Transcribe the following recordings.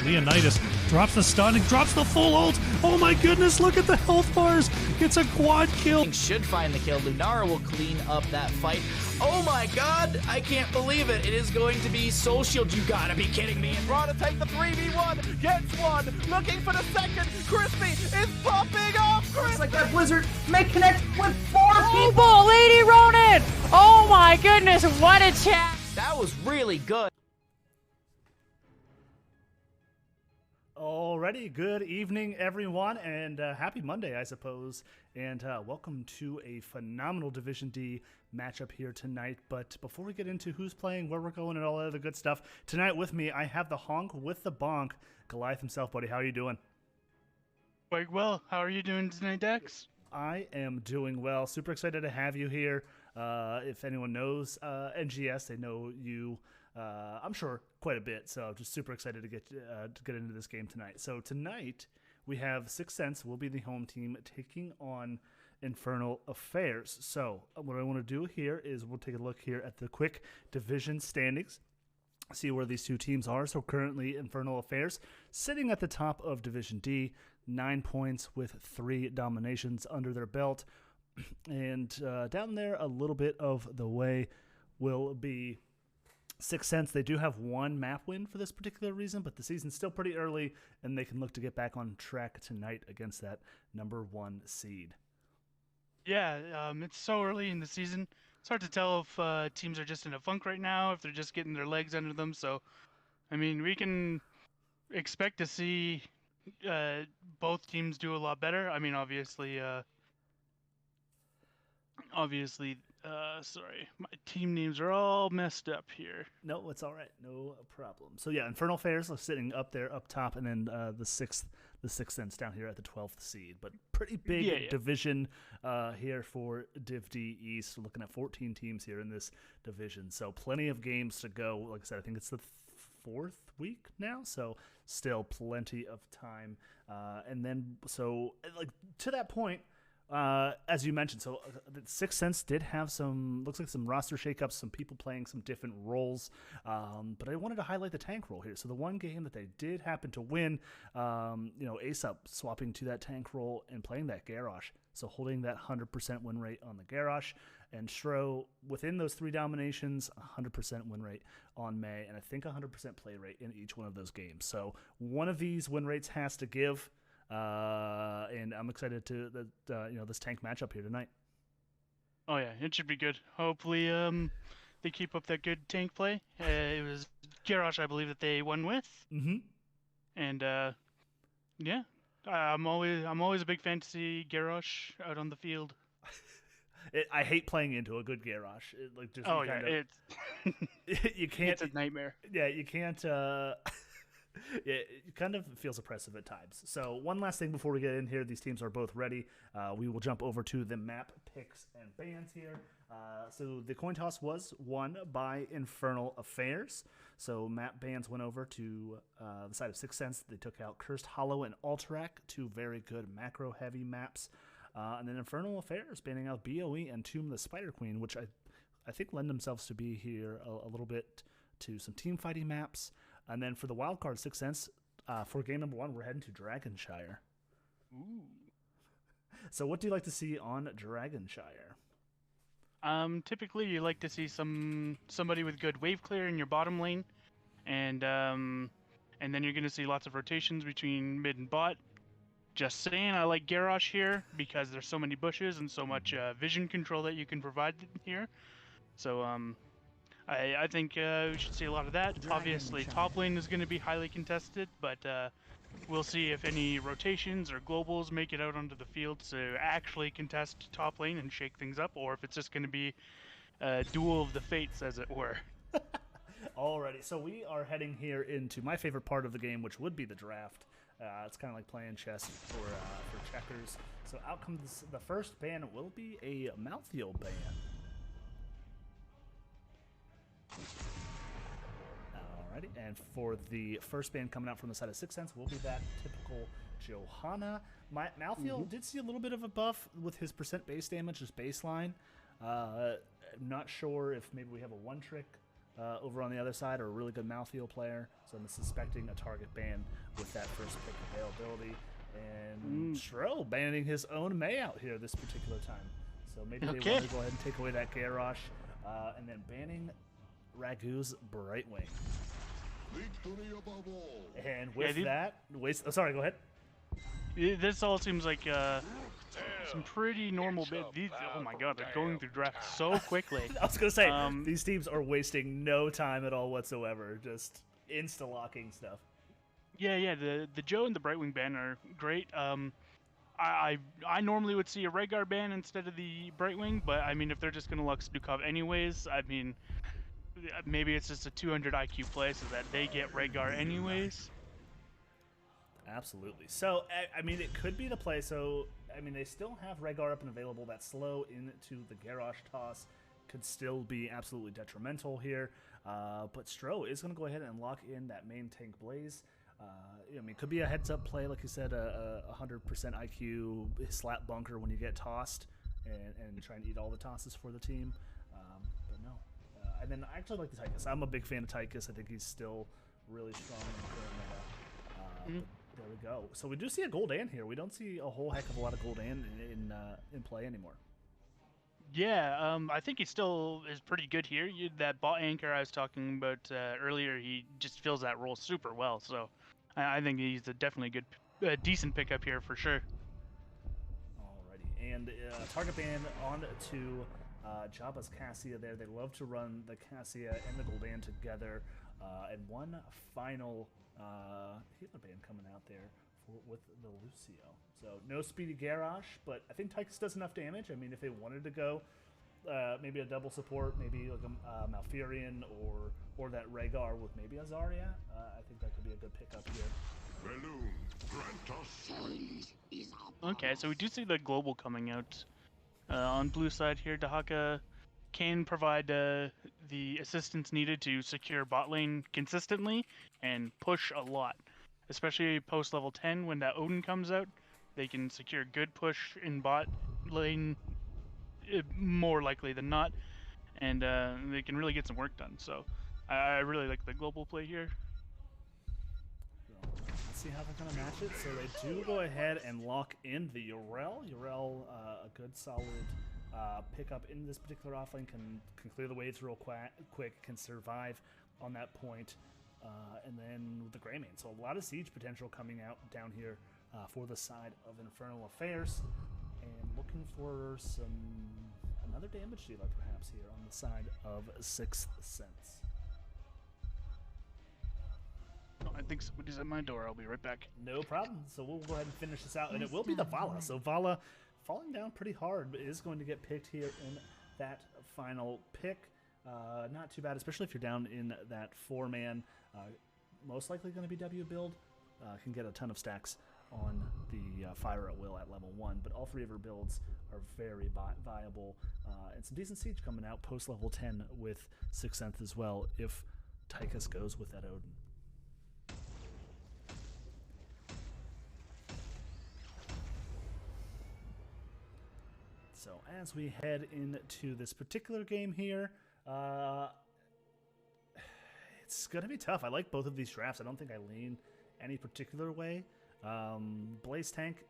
Leonidas drops the stun and drops the full ult. Oh my goodness, look at the health bars. Gets a quad kill. Should find the kill. Lunara will clean up that fight. Oh my god, I can't believe it. It is going to be Soul Shield. You gotta be kidding me. Raw to take the 3v1, gets one, looking for the second. Crispy is popping off. Looks like that Blizzard may connect with 4 people. Ball, Lady Ronin! Oh my goodness, what a chat! That was really good. Alrighty, good evening, everyone, and happy Monday, I suppose. And welcome to a phenomenal Division D matchup here tonight. But before we get into who's playing, where we're going, and all that other good stuff, tonight with me, I have the honk with the bonk, Goliath himself, buddy. How are you doing? Quite well. How are you doing tonight, Dex? I am doing well. Super excited to have you here. If anyone knows NGS, they know you. I'm sure quite a bit, so just super excited to get into this game tonight. So tonight we have 6thSense will be the home team taking on Infernal Affairs. So what I want to do here is we'll take a look here at the quick division standings, see where these two teams are. So currently Infernal Affairs sitting at the top of Division D, 9 points with 3 dominations under their belt, and down there a little bit of the way will be 6thSense. They do have 1 map win for this particular reason, but the season's still pretty early, and they can look to get back on track tonight against that number 1 seed. Yeah, it's so early in the season. It's hard to tell if teams are just in a funk right now, if they're just getting their legs under them. So, I mean, we can expect to see both teams do a lot better. I mean, obviously, sorry, my team names are all messed up here. No, it's all right. No problem. So yeah, Infernal Affairs are sitting up there, up top, and then the 6thSense down here at the 12th seed. But pretty big division here for Div D East. We're looking at 14 teams here in this division. So plenty of games to go. Like I said, I think it's the 4th week now, so still plenty of time. And then, so like to that point, as you mentioned, so 6thSense did have looks like some roster shakeups, some people playing some different roles, but I wanted to highlight the tank role here. So the one game that they did happen to win, Ace Up swapping to that tank role and playing that Garrosh, so holding that 100% win rate on the Garrosh, and Shro within those 3 dominations, 100% win rate on May, and I think 100% play rate in each one of those games. So one of these win rates has to give. And I'm excited to this tank matchup here tonight. Oh yeah, it should be good. Hopefully, they keep up that good tank play. It was Garrosh, I believe, that they won with. Mm-hmm. And yeah, I'm always a big fan to see Garrosh out on the field. I hate playing into a good Garrosh. You can't. It's a nightmare. Yeah, you can't. It kind of feels oppressive at times. So one last thing before we get in here, these teams are both ready. We will jump over to the map picks and bans here. So the coin toss was won by Infernal Affairs. So map bans went over to the side of 6thSense. They took out Cursed Hollow and Alterac, 2 very good macro heavy maps. And then Infernal Affairs banning out BOE and Tomb the Spider Queen, which I think lend themselves to be here a little bit to some team fighting maps. And then for the wild card 6thSense, for game number 1, we're heading to Dragonshire. Ooh. So what do you like to see on Dragonshire? Typically you like to see somebody with good wave clear in your bottom lane, and then you're going to see lots of rotations between mid and bot. Just saying, I like Garrosh here because there's so many bushes and so much vision control that you can provide here. So I think we should see a lot of that. Obviously, top lane is going to be highly contested, but we'll see if any rotations or globals make it out onto the field to actually contest top lane and shake things up, or if it's just going to be a duel of the fates, as it were. Alrighty, so we are heading here into my favorite part of the game, which would be the draft. It's kind of like playing chess for checkers. So out comes the first ban. Will be a Malthael ban. Alrighty, and for the first ban coming out from the side of 6thSense will be that typical Johanna. Malthael did see a little bit of a buff with his % base damage, his baseline. I'm not sure if maybe we have a one trick over on the other side are a really good mouthfeel player. So I'm suspecting a target ban with that first pick availability. And Stro banning his own May out here this particular time. So maybe they want to go ahead and take away that Garrosh. And then banning Ragu's Brightwing. And with sorry, go ahead. This all seems like some pretty normal these, oh my god, they're going through draft so quickly. I was going to say, these teams are wasting no time at all whatsoever, just insta-locking stuff. Yeah, the Joe and the Brightwing ban are great. I normally would see a Rhaegar ban instead of the Brightwing, but I mean, if they're just going to Lux Stukov anyways, I mean, maybe it's just a 200 IQ play so that they get Rhaegar anyways. Absolutely. So, I mean, it could be the play. So, I mean, they still have Rhaegar up and available. That slow into the Garrosh toss could still be absolutely detrimental here. But Stro is going to go ahead and lock in that main tank Blaze. I mean, it could be a heads-up play, like you said, a 100% IQ slap bunker when you get tossed and try and eat all the tosses for the team. But no. And then I actually like the Tychus. I'm a big fan of Tychus. I think he's still really strong in the current meta. There we go. So we do see a Gul'dan here. We don't see a whole heck of a lot of Gul'dan in play anymore. Yeah, I think he still is pretty good here. That bot anchor I was talking about earlier, he just fills that role super well. So I think he's definitely a decent pickup here for sure. Alrighty, and target ban on to Jabba's Cassia there. They love to run the Cassia and the Gul'dan together. And one final healer ban coming out there with the Lucio. So no speedy Garrosh, but I think Tychus does enough damage. I mean, if they wanted to go maybe a double support, maybe like a Malfurion or that Rhaegar with maybe a Zarya, I think that could be a good pickup here. Okay, so we do see the global coming out on blue side here. Dahaka can provide the assistance needed to secure bot lane consistently and push a lot, especially post level 10 when that Odin comes out. They can secure good push in bot lane more likely than not, and they can really get some work done. So I really like the global play here. Let's see how they're going to match it. So they do go ahead and lock in the Yrel. Yrel, a good solid pickup in this particular offlane, can clear the waves real quick, can survive on that point, and then with the Greymane. So a lot of siege potential coming out down here for the side of Infernal Affairs, and looking for another damage dealer perhaps here on the side of 6th Sense. Oh, I think somebody's at my door. I'll be right back. No problem. So we'll go ahead and finish this out, and it will be the Vala. So Vala falling down pretty hard, but is going to get picked here in that final pick. Not too bad, especially if you're down in that 4-man. Most likely going to be W build. Can get a ton of stacks on the Fire at Will at level 1, but all three of her builds are very viable. And some decent siege coming out post level 10 with 6th Sense as well, if Tychus goes with that Odin. So as we head into this particular game here, it's going to be tough. I like both of these drafts. I don't think I lean any particular way. Blaze Tank,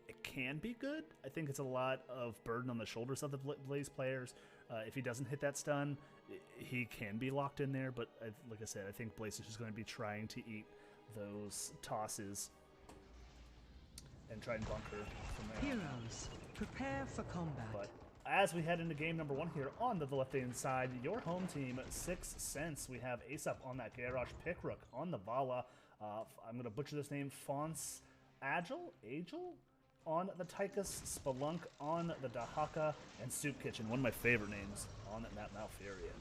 it can be good. I think it's a lot of burden on the shoulders of the Blaze players. If he doesn't hit that stun, he can be locked in there. But like I said, I think Blaze is just going to be trying to eat those tosses and try and bunker from there. Heroes, prepare for combat. But as we head into game number 1 here on the left-hand side, your home team, 6th Sense. We have Aesop on that Garrosh, Pickrook on the Vala. I'm going to butcher this name, Fonce Agile on the Tychus, Spelunk on the Dahaka, and Soup Kitchen, one of my favorite names, on that Malfurion.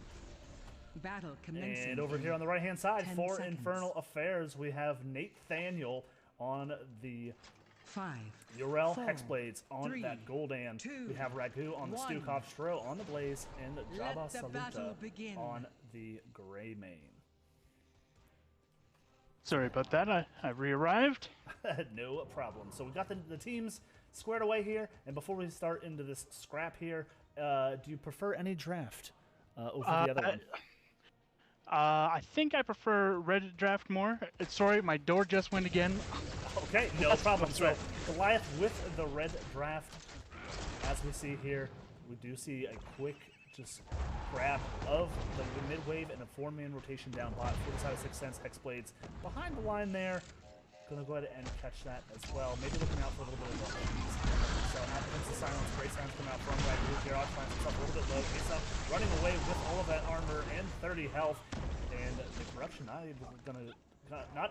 Battle commencing. And over here on the right-hand side, for seconds. Infernal Affairs, we have Nathaniel on the 5, Yrel 4, Hexblades on 3, that Gul'dan. 2, We have Ragu on the 1. Stukov, Stro on the Blaze, and Let Jabba the battle Saluta begin. on the Greymane. Sorry about that. I re-arrived. No problem. So we got the teams squared away here, and before we start into this scrap here, do you prefer any draft over the other one? I think I prefer red draft more. Sorry, my door just went again. Okay, no problem. So Goliath with the red draft. As we see here, we do see a quick just grab of the mid wave and a 4-man rotation down bot for the side of 6thSense. Hexblades behind the line there. Gonna go ahead and catch that as well. Maybe looking out for a little bit of cheese. So happens the silence. Great sounds come out from Red Blue. Garage finds himself a little bit low. He's up, running away with all of that armor and 30 health. And the corruption not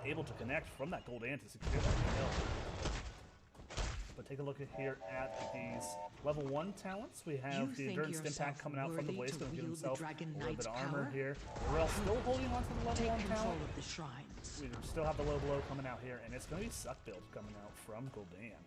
able to connect from that gold ant to secure that kill. But take a look here at these level 1 talents. We have the Endurance Impact coming out from the Blaze, going to give himself a little bit of armor here. Morel still holding on to the level 1 talent. Of the shrines. We still have the low blow coming out here, and it's going to be Suck Build coming out from Gul'dan.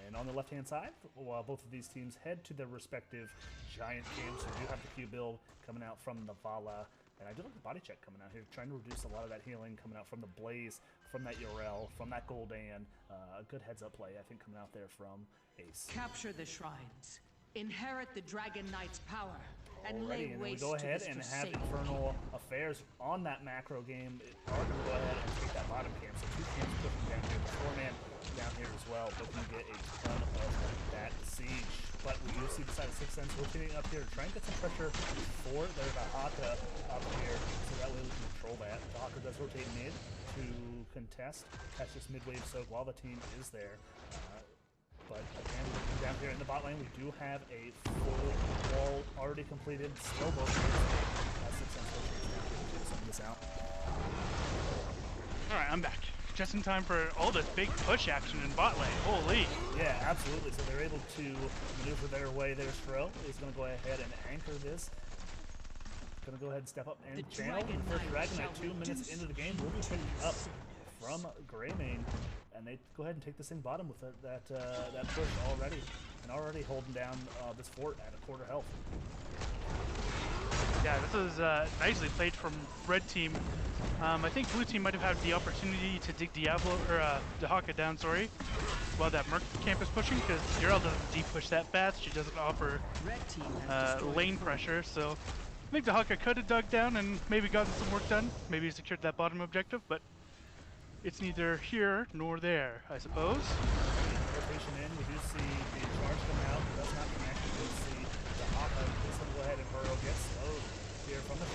And on the left-hand side, while both of these teams head to their respective giant camps, we do have the Q build coming out from the Vala. And I do like the body check coming out here, trying to reduce a lot of that healing coming out from the Blaze, from that Yorel, from that Gul'dan. A good heads-up play, I think, coming out there from Ace. Capture the shrines. Inherit the Dragon Knight's power. And Alrighty, lay and then we waste go to ahead this and have forsaken Infernal Affairs on that macro game. Are going to go ahead and take that bottom camp. So 2 camps cooking down here. The 4-man down here as well. Looking to get a ton of that siege. But we do see the side of 6thSense rotating up here, trying to get some pressure for their Haka up here, so that way we can control that. The Haka does rotate mid to contest, catch this mid-wave soak while the team is there. But again, looking down here in the bot lane, we do have a full wall already completed. Still both 6thSense rotates down here to send this out. All right, I'm back. Just in time for all this big push action in bot lane. Holy. Yeah, absolutely. So they're able to maneuver their way. Their Stro is going to go ahead and anchor this. Going to go ahead and step up and channel. The first Dragon Knight 2 minutes into the game will be picked up from Greymane. And they go ahead and take this thing bottom with that push already. And already holding down this fort at a quarter health. Yeah, this is nicely played from red team. I think blue team might have had the opportunity to dig Diablo, or Dehaka down, sorry, while that Merc camp is pushing, because Urel doesn't deep-push that fast. She doesn't offer lane pressure, so I think Dehaka could have dug down and maybe gotten some work done, maybe secured that bottom objective, but it's neither here nor there, I suppose. Rotation in, we do see the charge come out, does not connect. We do see Dehaka just going to go ahead and burrow, get slowed here from the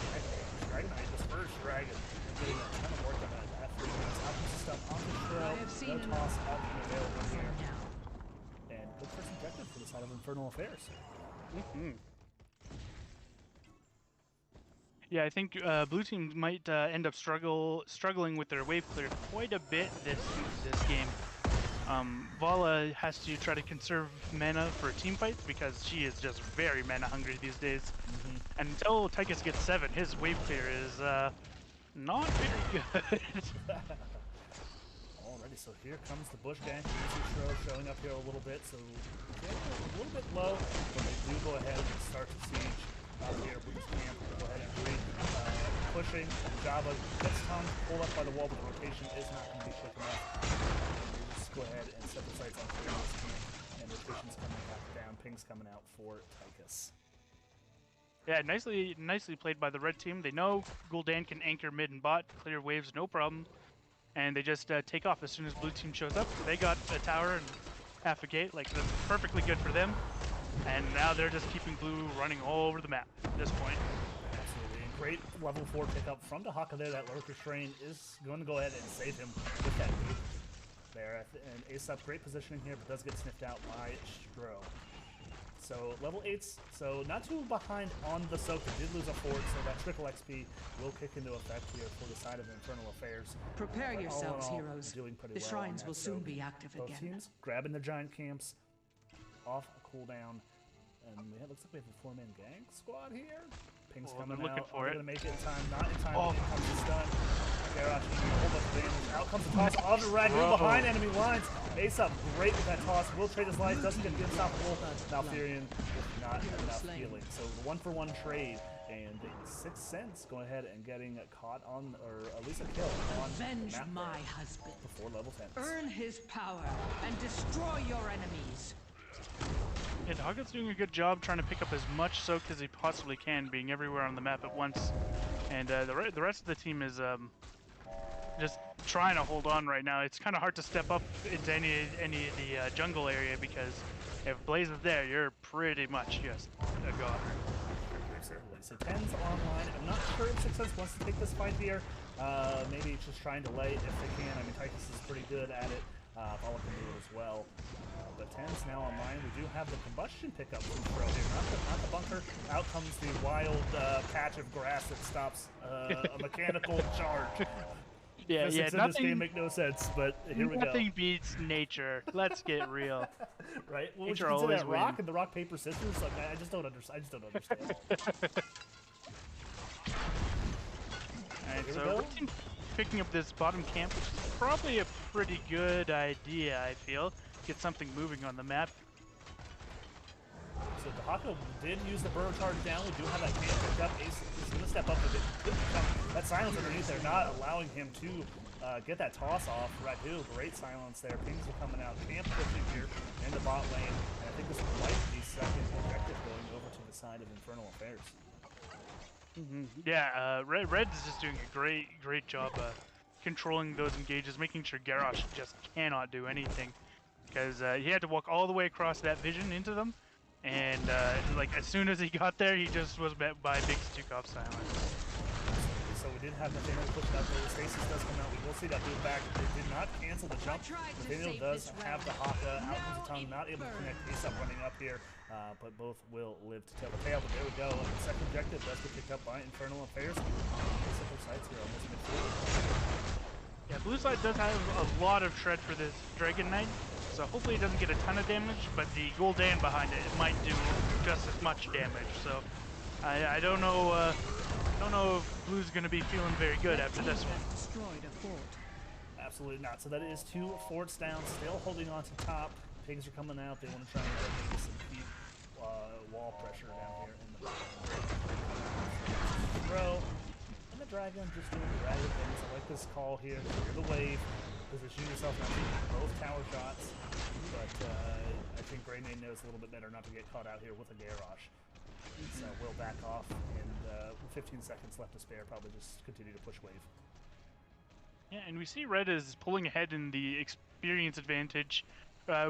Dragon Knight, this first dragon. Getting a ton of work on that 3 minutes. Options and stuff on the trail. No toss up and available here. And good first objective for the side of Infernal Affairs. Yeah, I think blue team might end up struggling with their wave clear quite a bit this game. Vala has to try to conserve mana for team fights because she is just very mana hungry these days. And until Tychus gets 7, his wave clear is not very good. Alrighty, so here comes the Bush Gang. Stro showing up here a little bit, so a little bit low, but they do go ahead and start to siege out here. Blue's camp will go ahead and pushing. Java gets tongue pulled up by the wall, but the rotation is not going to be quick enough. We'll just go ahead and set the sights on clearing this camp, and rotation's coming back down. Ping's coming out for Tychus. Yeah, nicely played by the red team. They know Gul'dan can anchor mid and bot, clear waves, no problem. And they just take off as soon as blue team shows up. They got a tower and half a gate, like that's perfectly good for them. And now they're just keeping blue running all over the map at this point. Absolutely. And great level 4 pickup from Dehaka there. That Lurker Strain is going to go ahead and save him with that boot there. And Ace up, great positioning here, but does get sniffed out by Stro. So level 8s, so not too behind on the soak. They did lose a fort, so that triple XP will kick into effect here for the side of Infernal Affairs. Prepare But yourselves, all in all, heroes. doing pretty The well shrines on will that. soon So be active both again. teams grabbing the giant camps off a cooldown. And it looks like we have a 4-man gang squad here. Ping's coming they're looking out. for Are it. they going to make it in time? Not in time. In comes the stun. Garrosh using a whole bunch of damage. Out comes the toss of the Ragu behind enemy lines. Ace up great with that toss. Will trade his life. Doesn't get the unstoppable. Malfurion with not enough healing. So the 1-for-1 trade. And 6thSense going ahead and getting caught on, or at least a kill on Avenge the map my there husband. before level 10. Earn his power and destroy your enemies. Yeah, Hogget's doing a good job trying to pick up as much soak as he possibly can, being everywhere on the map at once. And the rest of the team is just trying to hold on right now. It's kind of hard to step up into any of the jungle area because if Blaze is there, you're pretty much just a god. Certainly. So 10's online. I'm not sure if 6thSense wants to take this fight here. Maybe just trying to lay if they can. I mean, Tychus is pretty good at it. Paula can do it as well. But 10's now online. We do have the combustion pickup from Pro here. Not the bunker. Out comes the wild patch of grass that stops a mechanical charge. Yeah, Physics in this game make no sense, but here we go. Nothing beats nature. Let's get real. Right? Well, Nature we always that rock wins. and the rock paper scissors. Like I just don't understand. Alright, so Red Team picking up this bottom camp, which is probably a pretty good idea, I feel. Get something moving on the map. So Dahaka did use the burrow charge down. We do have that camp picked up. Ace is going to step up with it. That silence underneath there, not allowing him to get that toss off. Radu, great silence there. Pings are coming out. Camp pushing here in the bot lane. And I think this will wipe the second objective going over to the side of Infernal Affairs. Yeah, Red is just doing a great job controlling those engages, making sure Garrosh just cannot do anything. Because he had to walk all the way across that vision into them. And like as soon as he got there, he just was met by big Stukov silence. So we did have Nathaniel pushing out there. Stasis does come out. We will see that move back. They did not cancel the jump. Nathaniel does have the Haka. Out comes the tongue, not able to connect. Ace up running up here, but both will live to tell the tale. But there we go. The second objective does get picked up by Infernal Affairs. Simple sights here on this midfield. Yeah, blue side does have a lot of shred for this Dragon Knight. So hopefully it doesn't get a ton of damage, but the Gul'dan behind it might do just as much damage. So I don't know if Blue's going to be feeling very good after this one. Destroyed a fort. Absolutely not. So that is 2 forts down, still holding on to top. Pigs are coming out. They want to try and get maybe some deep wall pressure down here in the throw. And the dragon just doing dragon things. I like this call here. Clear the wave. Position yourself now, both tower shots, but I think Greymane knows a little bit better not to get caught out here with a Garrosh. So we'll back off, and 15 seconds left to spare, probably just continue to push wave. Yeah, and we see Red is pulling ahead in the experience advantage.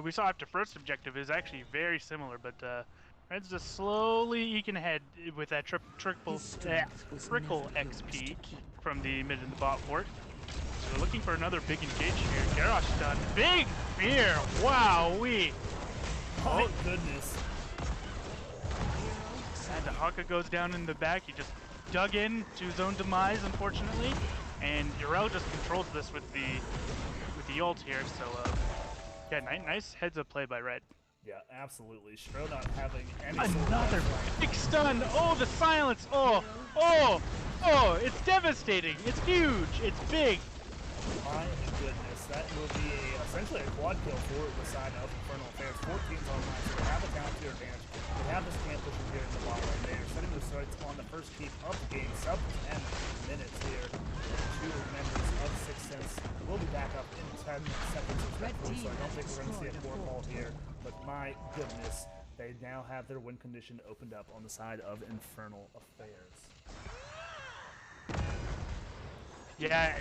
We saw after first objective is actually very similar, but Red's just slowly eking ahead with that trickle XP from the mid and the bot fort. So we're looking for another big engage here. Garrosh done. Big fear! Wow-wee! Oh, goodness. And Dahaka goes down in the back. He just dug in to his own demise, unfortunately. And Yrel just controls this with the ult here. So, yeah, nice heads-up play by Red. Yeah, absolutely. Stro not having any Another big stun! Oh, the silence! Oh! It's devastating! It's huge! It's big! My goodness, that will be essentially a quad kill for the side of Infernal Affairs. 14's online, so they have a counter to advantage. They have this camp pushing here in the bottom. They are setting their sights on the first keep of the game, sub 10 minutes here. 2 members of 6thSense will be back up in 10 seconds respectively, so I don't think we're going to see a core call here. But my goodness, they now have their win condition opened up on the side of Infernal Affairs. Yeah,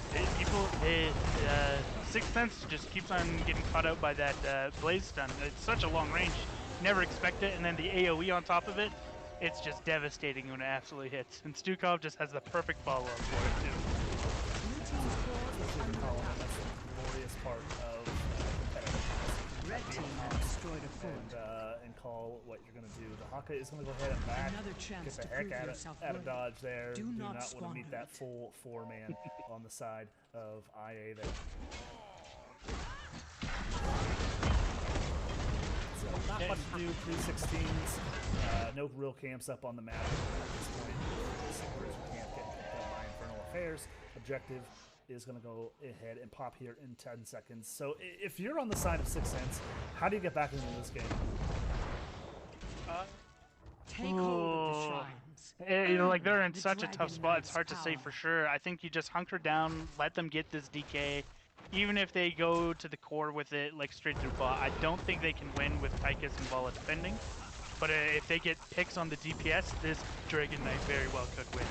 6thSense just keeps on getting caught out by that Blaze stun. It's such a long range, never expect it, and then the AoE on top of it, it's just devastating when it absolutely hits. And Stukov just has the perfect follow-up for it, too. Glorious part of competitive. Red team has destroyed a fort. And call what you're going to do. The Haka is going to go ahead and back. Another chance Get the to heck prove out of dodge there. Do not want to squander meet that it. full 4-man on the side of IA there. So not much to do. 316s. No real camps up on the map at this point. Sectors we can't get picked up by Infernal Affairs. Objective is going to go ahead and pop here in 10 seconds. So if you're on the side of 6thSense, how do you get back into this game? Take hold of the shrines. You know, like they're in The such a tough Dragon spot, it's Knight's hard to say power. for sure. I think you just hunker down, let them get this DK. Even if they go to the core with it, like straight through bot, I don't think they can win with Tychus and Vala defending. But if they get picks on the DPS, this Dragon Knight very well could win.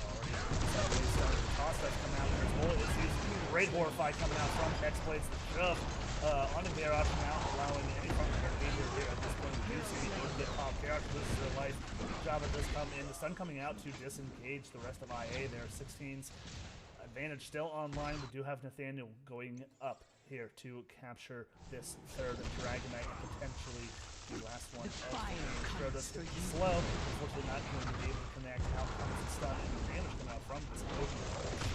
Already started to toss that's coming out. There's bullet issues. Great Horrify coming out from X-Blades. Shove on the Garrosh now, allowing any front behavior here at this point. We do see the able to get popped. Garrosh loses their life. Java does come in. The stun coming out to disengage the rest of IA there. 16's advantage still online. We do have Nathaniel going up here to capture this third Dragon Knight and potentially the last one. Stratos slow. Unfortunately not going to be able to connect. Out comes the stun and the damage coming out from this potion.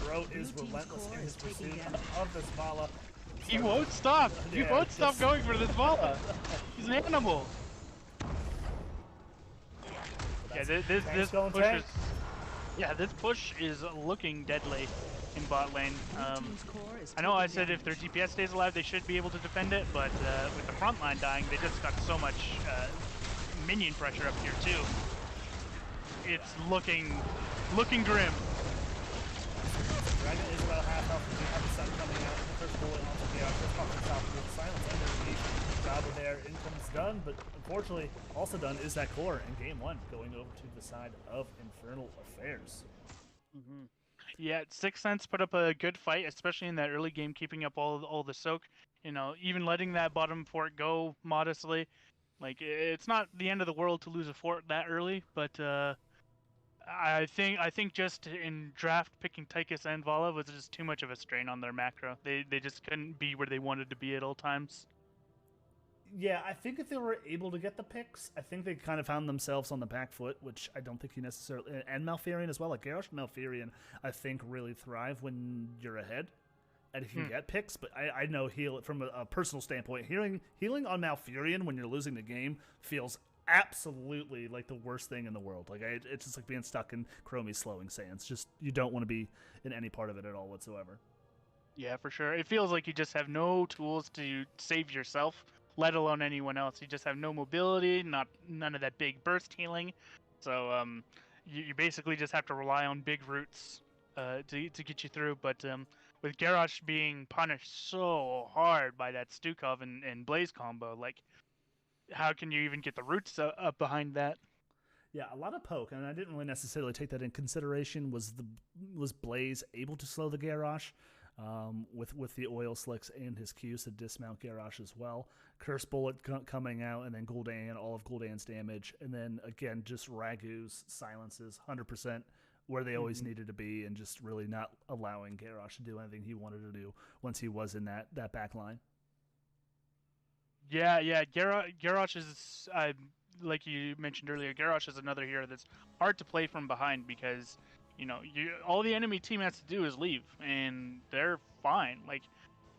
Stro is relentless in his pursuit of this Vala. He won't stop. He won't stop going for this Vala. He's an animal. Yeah, this push is. Yeah, this push is looking deadly in bot lane. I know I said if their DPS stays alive, they should be able to defend it, but with the front line dying, they just got so much minion pressure up here too. It's looking grim. Dragon is about half health. We do have the sun coming out. The first bullet onto the first popping top with silence underneath. Java there, income's done, but unfortunately also done is that core in game one, going over to the side of Infernal Affairs. Yeah, 6thSense put up a good fight, especially in that early game, keeping up all the soak. You know, even letting that bottom fort go modestly. Like, it's not the end of the world to lose a fort that early, but I think just in draft picking Tychus and Vala was just too much of a strain on their macro. They just couldn't be where they wanted to be at all times. Yeah, I think if they were able to get the picks, I think they kind of found themselves on the back foot, which I don't think you necessarily... And Malfurion as well. Like, Garrosh and Malfurion, I think, really thrive when you're ahead. And if you get picks, but I know from a personal standpoint, healing on Malfurion when you're losing the game feels absolutely like the worst thing in the world. Like, it's just like being stuck in Chromie's slowing sands. Just, you don't want to be in any part of it at all whatsoever. Yeah, for sure. It feels like you just have no tools to save yourself, let alone anyone else. You just have no mobility, none of that big burst healing. So you basically just have to rely on big roots to get you through. But with Garrosh being punished so hard by that Stukov and Blaze combo, like, how can you even get the roots up behind that? Yeah, a lot of poke, and I didn't really necessarily take that in consideration. Was Blaze able to slow the Garrosh with the oil slicks and his Qs to dismount Garrosh as well? Curse Bullet coming out, and then Gul'dan, all of Gul'dan's damage, and then again just Ragu's silences 100% where they always needed to be, and just really not allowing Garrosh to do anything he wanted to do once he was in that back line. Yeah, Garrosh is, like you mentioned earlier, Garrosh is another hero that's hard to play from behind because, you know, all the enemy team has to do is leave, and they're fine. Like,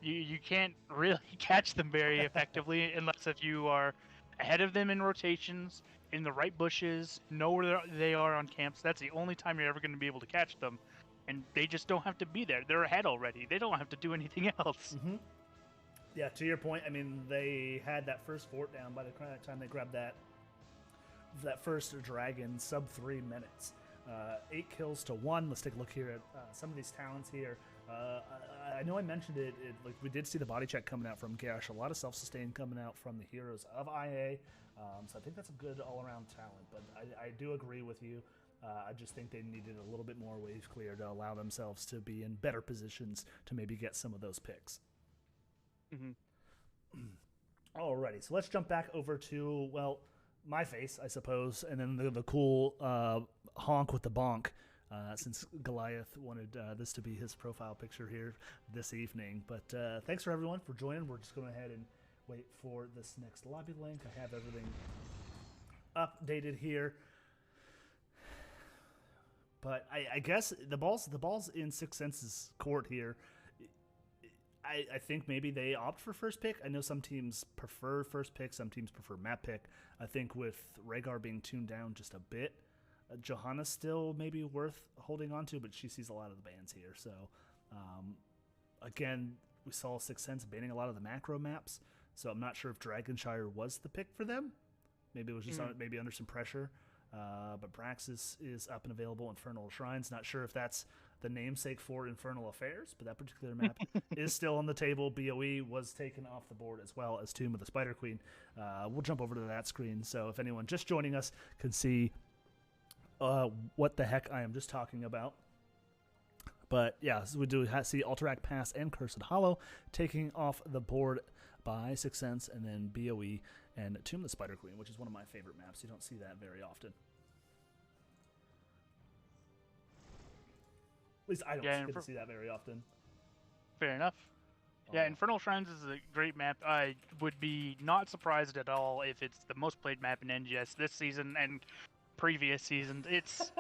you can't really catch them very effectively unless if you are ahead of them in rotations, in the right bushes, know where they are on camps. That's the only time you're ever going to be able to catch them, and they just don't have to be there. They're ahead already. They don't have to do anything else. Yeah, to your point, I mean, they had that first fort down by the time they grabbed that first dragon, sub 3 minutes. 8 kills to 1. Let's take a look here at some of these talents here. I know I mentioned it, like, we did see the body check coming out from Garrosh. A lot of self-sustain coming out from the heroes of IA. So I think that's a good all-around talent. But I do agree with you. I just think they needed a little bit more wave clear to allow themselves to be in better positions to maybe get some of those picks. Alrighty, so let's jump back over to, well, my face, I suppose, and then the cool honk with the bonk, since Goliath wanted this to be his profile picture here this evening. But thanks for everyone for joining. We're just going to go ahead and wait for this next lobby link. I have everything updated here. But I guess the ball's in 6thSense's court here. I think maybe they opt for first pick. I know some teams prefer first pick, some teams prefer map pick. I think with Rhaegar being tuned down just a bit, Johanna's still maybe worth holding on to, but she sees a lot of the bans here. So, again, we saw 6thSense banning a lot of the macro maps, so I'm not sure if Dragonshire was the pick for them. Maybe it was just maybe under some pressure. But Braxis is up and available. Infernal Shrines, not sure if that's the namesake for Infernal Affairs, but that particular map is still on the table. BOE was taken off the board as well as Tomb of the Spider Queen. We'll jump over to that screen, so if anyone just joining us can see what the heck I am just talking about. But yeah, so we do see Alterac Pass and Cursed Hollow taking off the board by 6thSense, and then BOE and Tomb of the Spider Queen, which is one of my favorite maps. You don't see that very often. At least I don't get to see that very often. Fair enough. Yeah, Infernal Shrines is a great map. I would be not surprised at all if it's the most played map in NGS this season and previous seasons. It's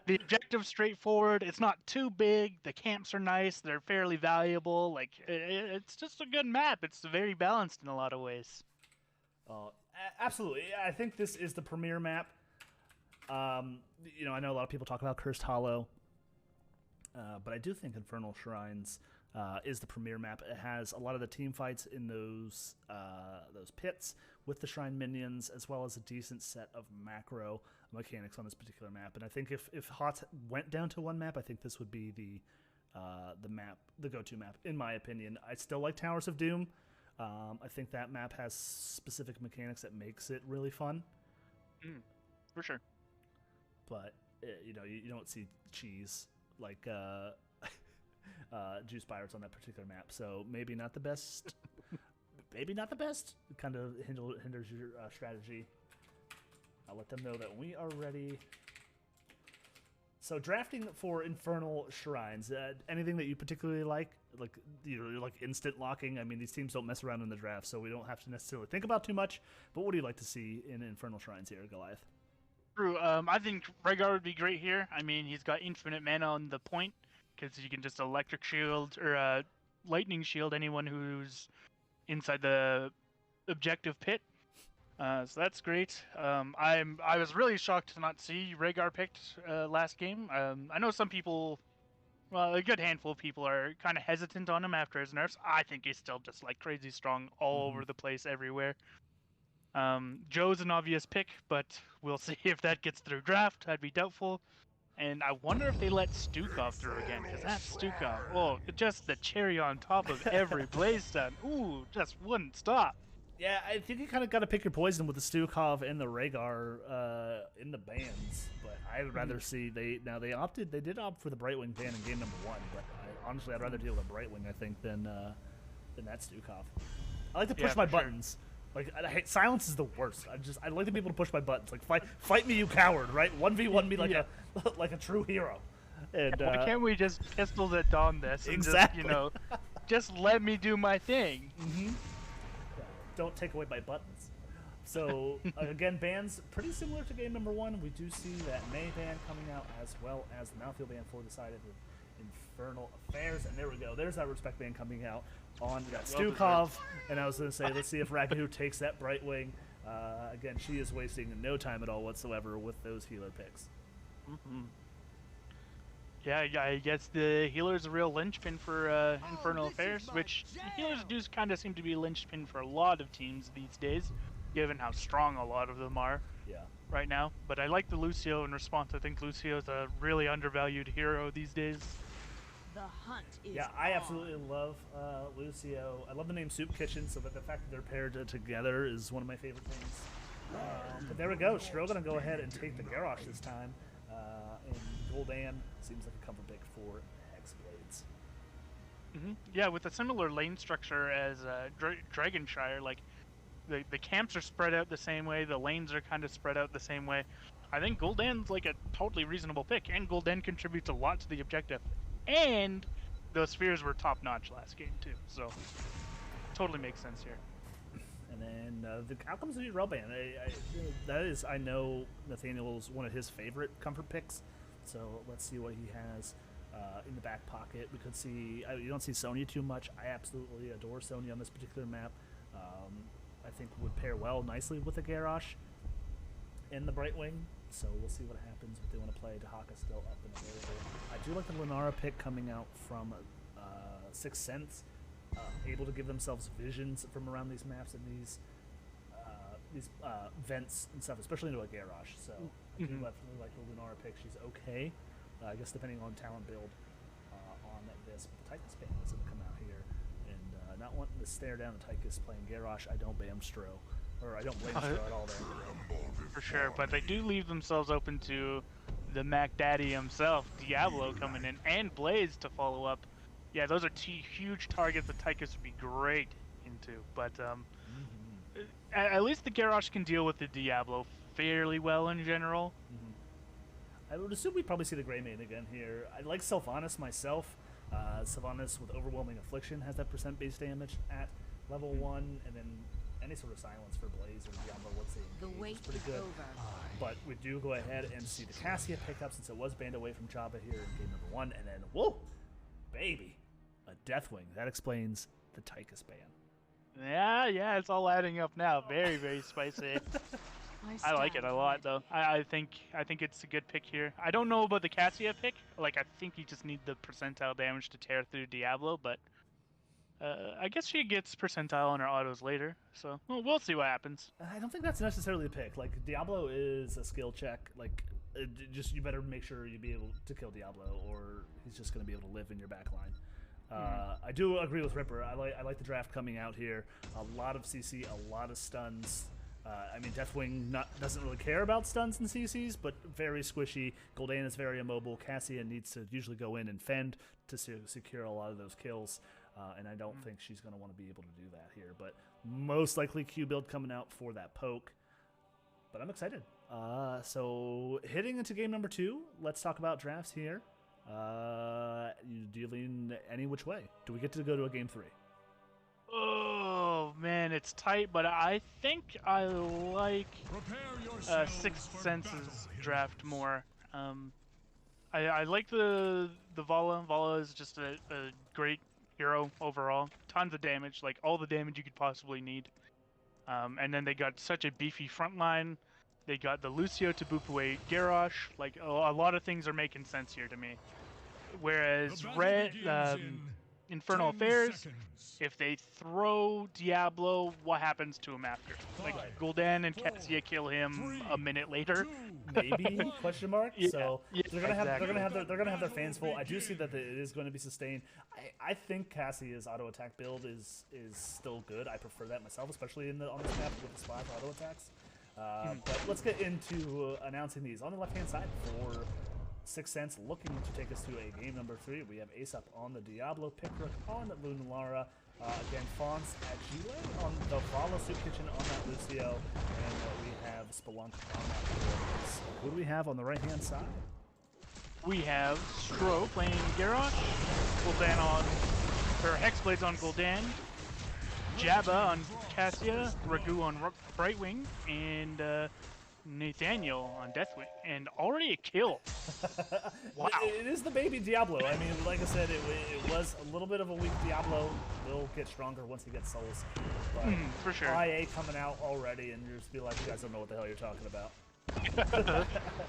the objective's straightforward. It's not too big. The camps are nice. They're fairly valuable. Like it's just a good map. It's very balanced in a lot of ways. Absolutely. I think this is the premier map. I know a lot of people talk about Cursed Hollow. But I do think Infernal Shrines is the premier map. It has a lot of the team fights in those pits with the shrine minions, as well as a decent set of macro mechanics on this particular map. And I think if HOTS went down to one map, I think this would be the go-to map, in my opinion. I still like Towers of Doom. I think that map has specific mechanics that makes it really fun. For sure. But you don't see cheese like juice pirates on that particular map, so maybe not the best. Maybe not the best. It kind of hinders your strategy. I'll let them know that we are ready. So drafting for Infernal Shrines, anything that you particularly like instant locking? I mean, these teams don't mess around in the draft, so we don't have to necessarily think about too much. But what do you like to see in Infernal Shrines here, Goliath? True. I think Rhaegar would be great here. I mean, he's got infinite mana on the point, because you can just electric shield or lightning shield anyone who's inside the objective pit. So that's great. I was really shocked to not see Rhaegar picked last game. I know some people, well, a good handful of people are kind of hesitant on him after his nerfs. I think he's still just like crazy strong all over the place everywhere. Joe's an obvious pick, but we'll see if that gets through draft. I'd be doubtful. And I wonder if they let Stukov through again, because that's Stukov. Oh, just the cherry on top of every playstyle. Ooh, just wouldn't stop. Yeah, I think you kind of got to pick your poison with the Stukov and the Rhaegar in the bans. But I would rather see they did opt for the Brightwing ban in game number 1. But honestly, I'd rather deal with a Brightwing, I think, than that Stukov. I like to push my buttons. Like, silence is the worst. I like to be able to push my buttons. Like, fight me, you coward, right? 1v1 me like a true hero. And why can't we just pistols at dawn this? And exactly. Just, just let me do my thing. Mm-hmm. Don't take away my buttons. So again, bans pretty similar to game number 1. We do see that May ban coming out, as well as the Mouthfeel ban for the side of the Infernal Affairs. And there we go. There's that Respect ban coming out on that Stukov. And I was going to say, let's see if Ragu takes that Brightwing. Again, she is wasting no time at all whatsoever with those healer picks. Mm-hmm. Yeah, I guess the healer's a real linchpin for Infernal Affairs, which healers do kind of seem to be linchpin for a lot of teams these days, given how strong a lot of them are right now. But I like the Lucio in response. I think Lucio's a really undervalued hero these days. The hunt is I absolutely love Lucio. I love the name Soup Kitchen, so that the fact that they're paired together is one of my favorite things. But there we go. Stro gonna go ahead and take the Garrosh this time. And Gul'dan seems like a comfort pick for Hexblades. Mm-hmm. Yeah, with a similar lane structure as Dragonshire, like the camps are spread out the same way, the lanes are kind of spread out the same way. I think Gul'dan's like a totally reasonable pick, and Gul'dan contributes a lot to the objective. And those spheres were top notch last game too, so totally makes sense here. And then the outcomes of the Relban. I know Nathaniel's one of his favorite comfort picks. So let's see what he has in the back pocket. We could see, you don't see Sonya too much. I absolutely adore Sonya on this particular map. I think would pair well nicely with the Garrosh and the Brightwing. So we'll see what happens if they want to play. Dahaka's still up and available. I do like the Lunara pick coming out from 6thSense. Able to give themselves visions from around these maps and these vents and stuff, especially into a Garrosh. So I do definitely like the Lunara pick. She's okay, I guess, depending on talent build. the stare down the Tychus playing Garrosh. I don't blame Stro at all there. For sure, but they do leave themselves open to the Mac Daddy himself, Diablo, coming in, and Blaze to follow up. Yeah, those are two huge targets that Tychus would be great into, but at least the Garrosh can deal with the Diablo fairly well in general. I would assume we'd probably see the Greymane again here. I like Sylvanas myself. Sylvanas with Overwhelming Affliction has that percent base damage at level 1, and then any sort of silence for Blaze or Diablo once they engage is pretty good. But we do go ahead and see the Cassia pick up since it was banned away from Jabba here in game number 1, and then, whoa, baby, a Deathwing. That explains the Tychus ban. Yeah, it's all adding up now. Very, very spicy. I like it a lot, though. I think it's a good pick here. I don't know about the Cassia pick. Like, I think you just need the percentile damage to tear through Diablo, but I guess she gets percentile on her autos later. So we'll see what happens. I don't think that's necessarily a pick. Like, Diablo is a skill check. Like, just you better make sure you be able to kill Diablo, or he's just going to be able to live in your backline. I do agree with Ripper. I like the draft coming out here. A lot of CC, a lot of stuns. I mean, Deathwing doesn't really care about stuns and CCs, but very squishy. Gul'dan is very immobile. Cassia needs to usually go in and fend to secure a lot of those kills, and I don't think she's going to want to be able to do that here. But most likely Q build coming out for that poke. But I'm excited. So heading into game number 2, let's talk about drafts here. You dealing any which way? Do we get to go to a game 3? Oh man, it's tight, but I think I like 6thSense's draft more. I like the Vala. Vala is just a great hero overall. Tons of damage, like all the damage you could possibly need. And then they got such a beefy front line. They got the Lucio to boop away Garrosh. Like a lot of things are making sense here to me. Whereas Infernal Affairs, if they throw Diablo, what happens to him after? Like Gul'dan and Cassia kill him a minute later. Maybe? Question mark. Yeah, so yeah, they're gonna exactly. have their fans full. I do see that it is going to be sustained. I think Cassia's auto attack build is still good. I prefer that myself, especially on this map with the splash auto attacks. But let's get into announcing these. On the left hand side for 6thSense, looking to take us to a game number 3. We have Aesop on the Diablo, Pickrook on Lunalara, again Fawns at Gile on the Vala Soup Kitchen on that Lucio, and we have Spelunk on that Glorious. Who do we have on the right hand side? We have Stro playing Garrosh, Gul'dan on, or Hexblades on Gul'dan, Jabba on Cassia, Ragu on Brightwing, and Nathaniel on Deathwing, and already a kill. Wow. It is the baby Diablo. I mean, like I said, it was a little bit of a weak Diablo. Will get stronger once he gets souls. But for sure. IA coming out already, and you're just be like, you guys don't know what the hell you're talking about.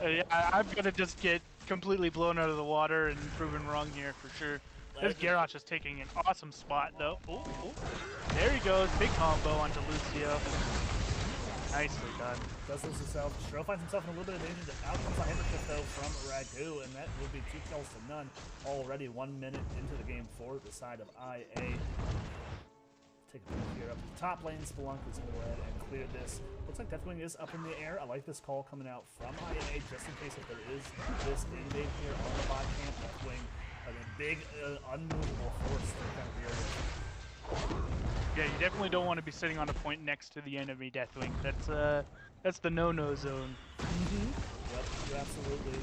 Yeah, I'm gonna just get completely blown out of the water and proven wrong here for sure. This Garrosh is taking an awesome spot though. Ooh. There he goes, big combo onto Lucio. Nicely done. Does lose himself. Stro finds himself in a little bit of danger. Out comes a handkerchief though from Ragu, and that will be 2 kills to none. Already 1 minute into the game for the side of IA. Take a look here up at the top lane. Spelunk is going to go ahead and clear this. Looks like Deathwing is up in the air. I like this call coming out from IA just in case if there is this invade here on the bot camp. Deathwing, a big unmovable force to kind of rear. Yeah, you definitely don't want to be sitting on a point next to the enemy Deathwing. That's the no-no zone. Yep, you absolutely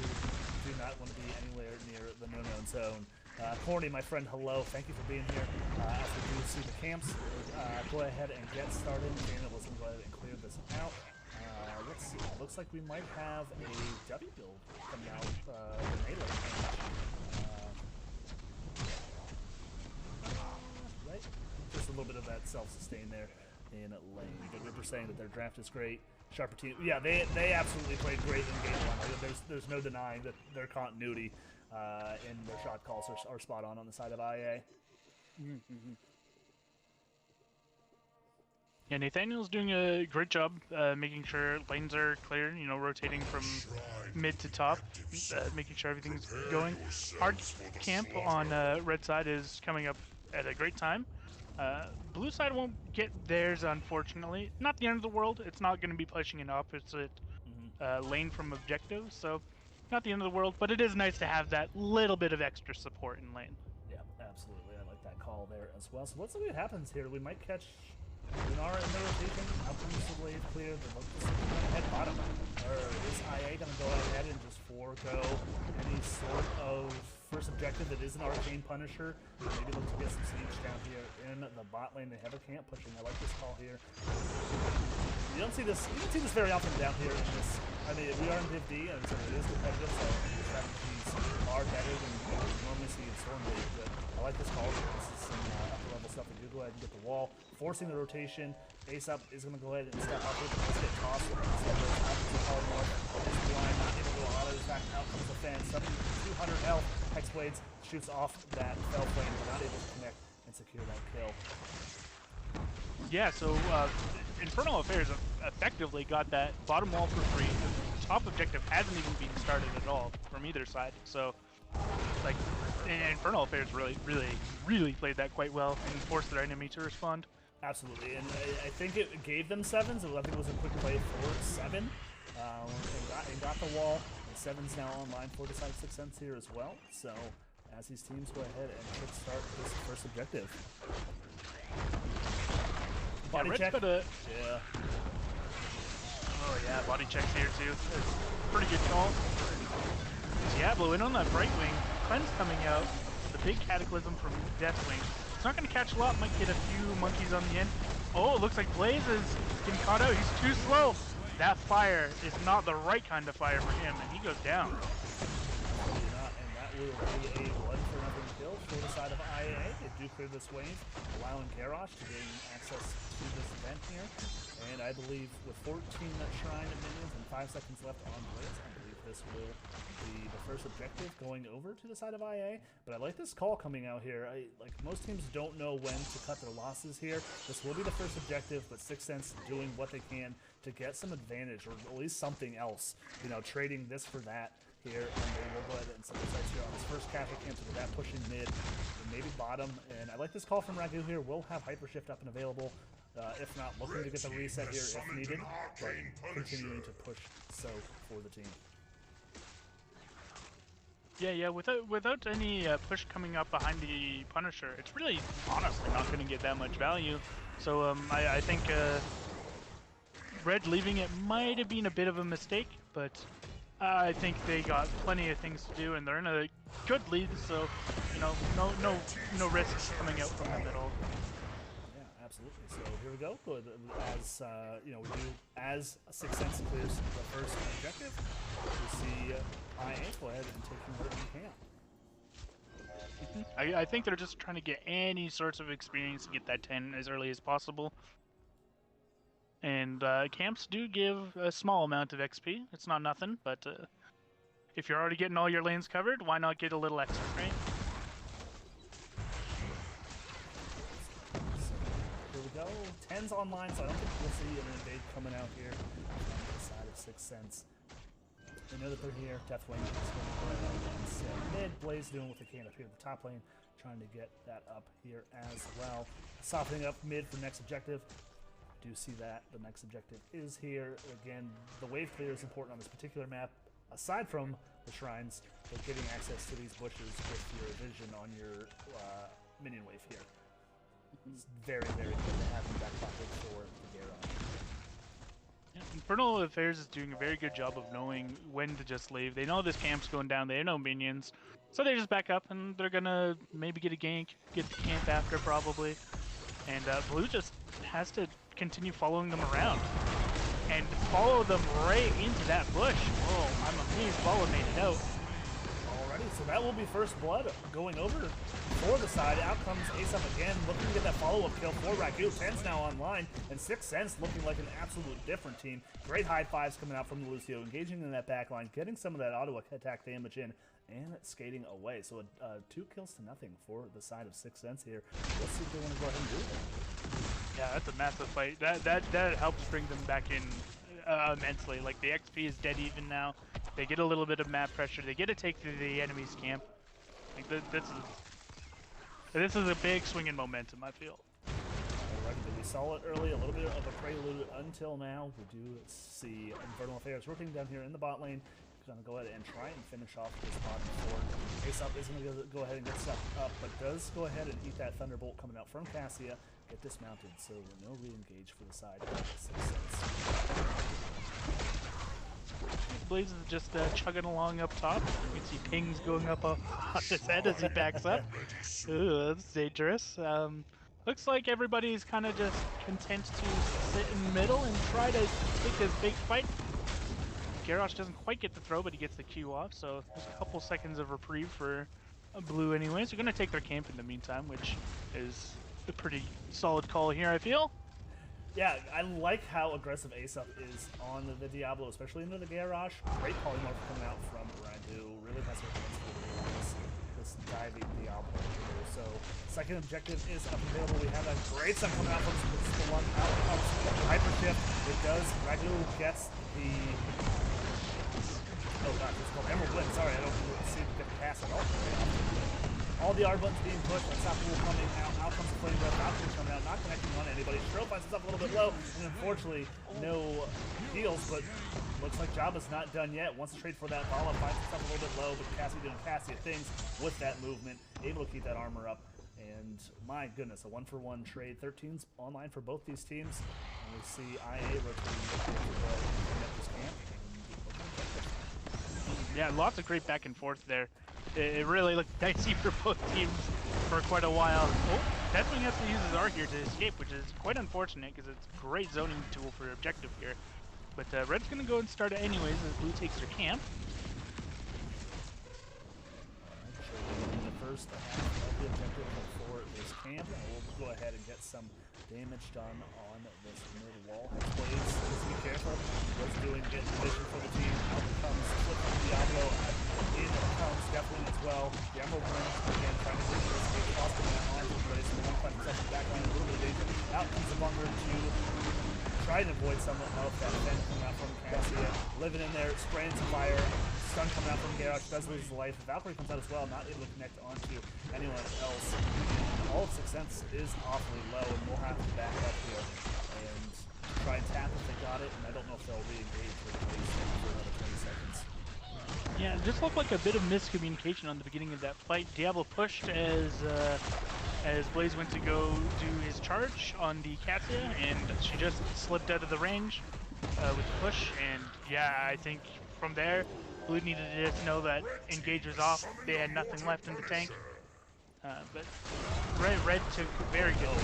do not want to be anywhere near the no-no zone. Corny, my friend, hello. Thank you for being here. As we do see the camps, go ahead and get started. Daniel was going to go ahead and clear this out. Let's see. Looks like we might have a W build coming out in melee range. Right? Just a little bit of that self-sustain there in lane. But Ripper saying that their draft is great. Sharper team, yeah, they absolutely played great in game 1. There's no denying that their continuity in their shot calls are spot on the side of IA. Yeah, Nathaniel's doing a great job making sure lanes are clear, you know, rotating from mid to top, making sure everything's going. Hard camp on red side is coming up at a great time. Blue side won't get theirs, unfortunately. Not the end of the world. It's not going to be pushing an opposite lane from objective, so not the end of the world, but it is nice to have that little bit of extra support in lane. Yeah, absolutely. I like that call there as well. So let's see what happens here. We might catch Lunara in the rotation. Out comes the wave clear. They look to head bottom. Or is IA going to go ahead and just forego any sort of first objective that is an Arcane Punisher? Maybe look to get some siege down here in the bot lane. They have a camp pushing. I like this call here. You don't see this very often down here in this. I mean, we are in Div D, and so it is competitive, so the strategies are better than you normally see in Stormblade, but I like this call. This is some upper level stuff. They do go ahead and get the wall, forcing the rotation. Ace up is going to go ahead and step up with it. Let's get tossed. Instead of the call north. Is blind, not able to go auto attack. Out comes the fan. 200 health. Hexblades shoots off that fell flame, but not able to connect and secure that kill. Yeah, so Infernal Affairs effectively got that bottom wall for free. The top objective hasn't even been started at all from either side. So, like, Infernal Affairs really played that quite well and forced their enemy to respond. Absolutely, and I think it gave them 7s. I think it was a quick play for 7. And got the wall. And 7's now online for the side 6thSense here as well. So, as these teams go ahead and kickstart this first objective. Body check. Yeah. Oh yeah, body checks here too. Pretty good call. Diablo in on that right wing. Cleanse coming out. The big cataclysm from Deathwing. It's not going to catch a lot. Might get a few monkeys on the end. Oh, it looks like Blaze is getting caught out. He's too slow. That fire is not the right kind of fire for him, and he goes down. And that will be a 1-for-nothing kill for the side of IA. They do clear this wave, allowing Garrosh to gain access to this event here. And I believe with 14 Shrine minions and 5 seconds left on Blaze, I believe this will be the first objective going over to the side of IA. But I like this call coming out here. Like most teams don't know when to cut their losses here. This will be the first objective, but 6thSense doing what they can to get some advantage, or at least something else. You know, trading this for that here, and they will go ahead and set the sights here on this first Catholic camp, so that pushing mid, and maybe bottom. And I like this call from Ragu here. We'll have Hyper Shift up and available. If not, looking to get the reset here if needed, but continuing to push so for the team. Yeah, without any push coming up behind the Punisher, it's really honestly not going to get that much value. So I think Red leaving it might have been a bit of a mistake, but I think they got plenty of things to do, and they're in a good lead. So you know, no risks coming out from the middle. Yeah, absolutely. So here we go. As you know, we do as 6thSense clears the first objective. We see IA go ahead and taking what we can. I think they're just trying to get any sorts of experience to get that 10 as early as possible. And camps do give a small amount of XP. It's not nothing, but if you're already getting all your lanes covered, why not get a little extra, right? So here we go. 10's online, so I don't think we'll see an invade coming out here on the side of 6thSense. They know that they're here. Deathwing is going to go ahead and set mid. Blaze doing what they can up here at the top lane, trying to get that up here as well. Softening up mid for next objective. Do see that the next objective is here. Again, the wave clear is important on this particular map. Aside from the shrines, but getting access to these bushes with your vision on your minion wave here. It's very, very good to have in back pocket for the Garrosh. Yeah, Infernal Affairs is doing a very good job of knowing when to just leave. They know this camp's going down. They know minions, so they just back up, and they're gonna maybe get a gank, get the camp after probably. And Blue just has to continue following them around and follow them right into that bush. Oh, I'm amazed Bala made it out. Alrighty, so that will be first blood going over for the side. Out comes Ace up again, looking to get that follow-up kill for Ragu. 10's now online, and 6thSense looking like an absolute different team. Great high fives coming out from the Lucio, engaging in that backline, getting some of that auto attack damage in, and skating away. So 2 kills to nothing for the side of 6thSense here. Let's see if they want to go ahead and do it. Yeah, that's a massive fight. That helps bring them back in immensely. Like, the XP is dead even now. They get a little bit of map pressure. They get to take through the enemy's camp. Like, this is a big swing in momentum, I feel. We saw it early, a little bit of a prelude until now. We do see Infernal Affairs working down here in the bot lane. Going to go ahead and try and finish off this bottom fort. Aesop is going to go ahead and get stuck up, but does go ahead and eat that Thunderbolt coming out from Cassia. Get dismounted, so no re-engage for the side of 6thSense. Blaze is just chugging along up top. You can see pings going up on his head as he backs up. Ooh, that's dangerous. Looks like everybody's kind of just content to sit in the middle and try to take this big fight. Garrosh doesn't quite get the throw, but he gets the Q off, so there's a couple seconds of reprieve for Blue anyways. They're going to take their camp in the meantime, which is a pretty solid call here, I feel. Yeah, I like how aggressive Aesop is on the Diablo, especially into the Garrosh. Great polymorph coming out from Radu. Really has her hands for this diving Diablo here. So, second objective is up available. We have a great stun coming out from the one out comes Hyper Shift. It does. Radu gets the. Oh god, it's called Emerald Blitz. Sorry, I don't see the cast at all. All the R buttons being pushed, Unstoppable coming out, out comes the Flame Breath, Valkyrie coming out, not connecting on anybody. Stro finds himself a little bit low, and unfortunately, no heals, but looks like Jabba's not done yet. Wants to trade for that Vala, finds himself a little bit low, but Cassie doing Cassie things with that movement, able to keep that armor up. And my goodness, a 1-for-1 trade. 13's online for both these teams. And we see IA rotating with this camp. Yeah, lots of great back and forth there. It really looked dicey for both teams for quite a while. Oh, Deathwing has to use his R here to escape, which is quite unfortunate because it's a great zoning tool for objective here. But Red's going to go and start it anyways as Blue takes their camp. In the first half of the objective for this camp, and we'll go ahead and get some damage done on this mid wall. Blaze, just be careful. Was doing getting vision for the team. Out comes Flip from Diablo. In comes Deathwing as well. The Emerald Blitz again trying to get this escape. Austin on to Blaze. The one finds himself in the back line, a little bit of danger. Out comes the Bunger to try and avoid some of that event coming out from Cassia. Living in there, spraying some fire. Stun coming out from Garrosh, does lose his life. Valkyrie comes out as well, not able to connect onto anyone else. All of 6thSense is awfully low, and we'll have to back up here and try and tap if they got it, and I don't know if they'll re-engage for another 20 seconds. Yeah, it just looked like a bit of miscommunication on the beginning of that fight. Diablo pushed as Blaze went to go do his charge on the Cassia, and she just slipped out of the range with the push, and yeah, I think from there, Blue needed to just know that engage was off. They had nothing left in the tank. But Red took very good.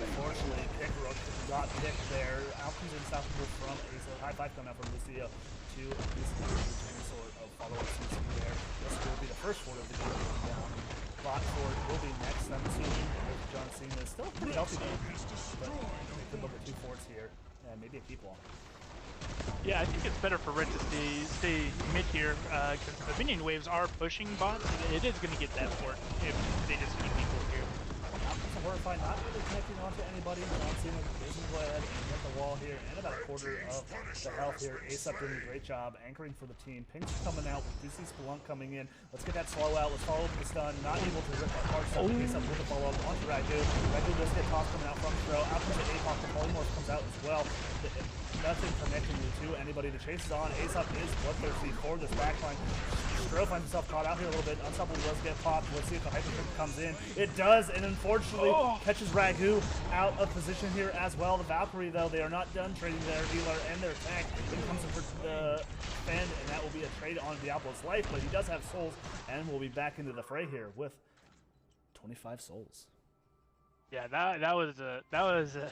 Unfortunately, Pickrook got picked there. Out comes Unstoppable from Ace. High five coming out from Lucio to any sort of follow-up season there. This will be the first fort of the game down. Bot fort will be next, I'm assuming. John Cena is still pretty healthy though. But we could look at 2 forts here, and maybe a keep wall. Yeah, I think it's better for Red to stay mid here, because the minion waves are pushing bots. It is going to get that fort if they just keep equal here. Horrified, not really connecting onto anybody. John Cena is going to go ahead and get the wall here, and about a quarter of the health here. Aesop doing a great job anchoring for the team. Pink's coming out. We do see Spelunk coming in. Let's get that slow out. Let's follow up the stun. Not able to rip that hard stun. Aesop with the follow up onto Radu. Radu does get tossed coming out from Stro. Out comes the APOC. The polymorph comes out as well. Nothing connecting to anybody to chase it on. Aesop is bloodthirsty for this backline. Stro finds himself caught out here a little bit. Unstoppable does get popped. Let's see if the Hyper Shift comes in. It does, and unfortunately catches Ragu out of position here as well. The Valkyrie, though, they are not done trading their healer and their tank. It comes in for the Fend, and that will be a trade on Diablo's life, but he does have souls, and we'll be back into the fray here with 25 souls. Yeah, that was a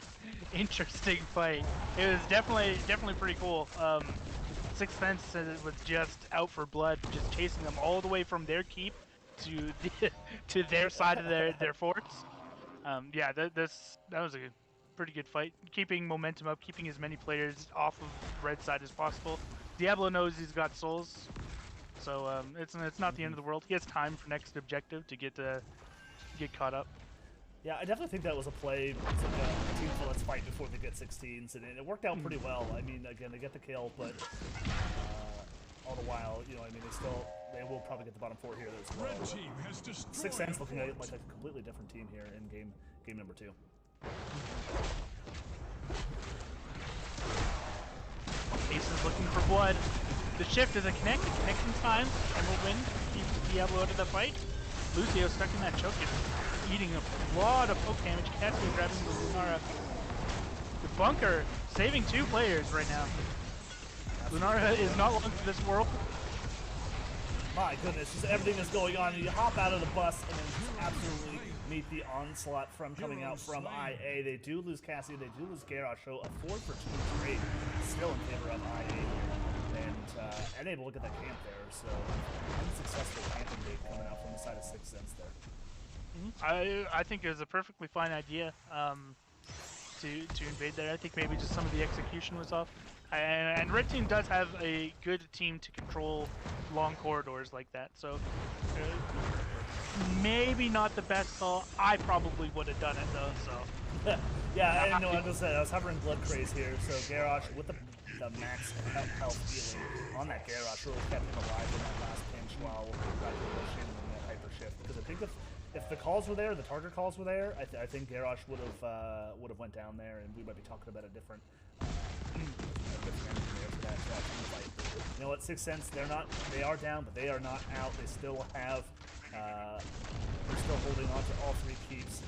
interesting fight. It was definitely pretty cool. 6thSense was just out for blood, just chasing them all the way from their keep to their side of their forts. Yeah, that was a pretty good fight. Keeping momentum up, keeping as many players off of Red side as possible. Diablo knows he's got souls, so it's not the end of the world. He has time for next objective to get caught up. Yeah, I definitely think that was a play. It's like a team let's fight before they get 16s, and it worked out pretty well. I mean, again, they get the kill, but all the while, you know, I mean, they will probably get the bottom 4 here as well. 6thSense looking like a completely different team here in game number 2. Ace is looking for blood. The shift doesn't connect. It connects in time and will win. Keeps Diablo out of the fight. Lucio stuck in that choke, just eating a lot of poke damage. Cassia grabbing the Lunara. The bunker saving 2 players right now. Lunara is not long for this world. My goodness, just everything is going on. You hop out of the bus and then just absolutely meet the onslaught from coming out from IA. They do lose Cassie, they do lose Garrosh, so a 4 for 2 trade still in favor of IA. And able to get that camp there, so unsuccessful camping bait coming out from the side of 6thSense there. I think it was a perfectly fine idea to invade there. I think maybe just some of the execution was off. And Red Team does have a good team to control long corridors like that, so maybe not the best call. I probably would have done it though, so. Yeah, I didn't know what to say. I was hovering Blood Craze here, so Garrosh with the max health healing on that Garrosh really kept him alive in that last pinch while Shannon in that hyper shift. Because I think if the calls were there, the target calls were there, I think Garrosh would have went down there, and we might be talking about a different ending there for that team fight. You know what, 6thSense, they are down, but they are not out. They still have they're still holding on to all 3 keeps.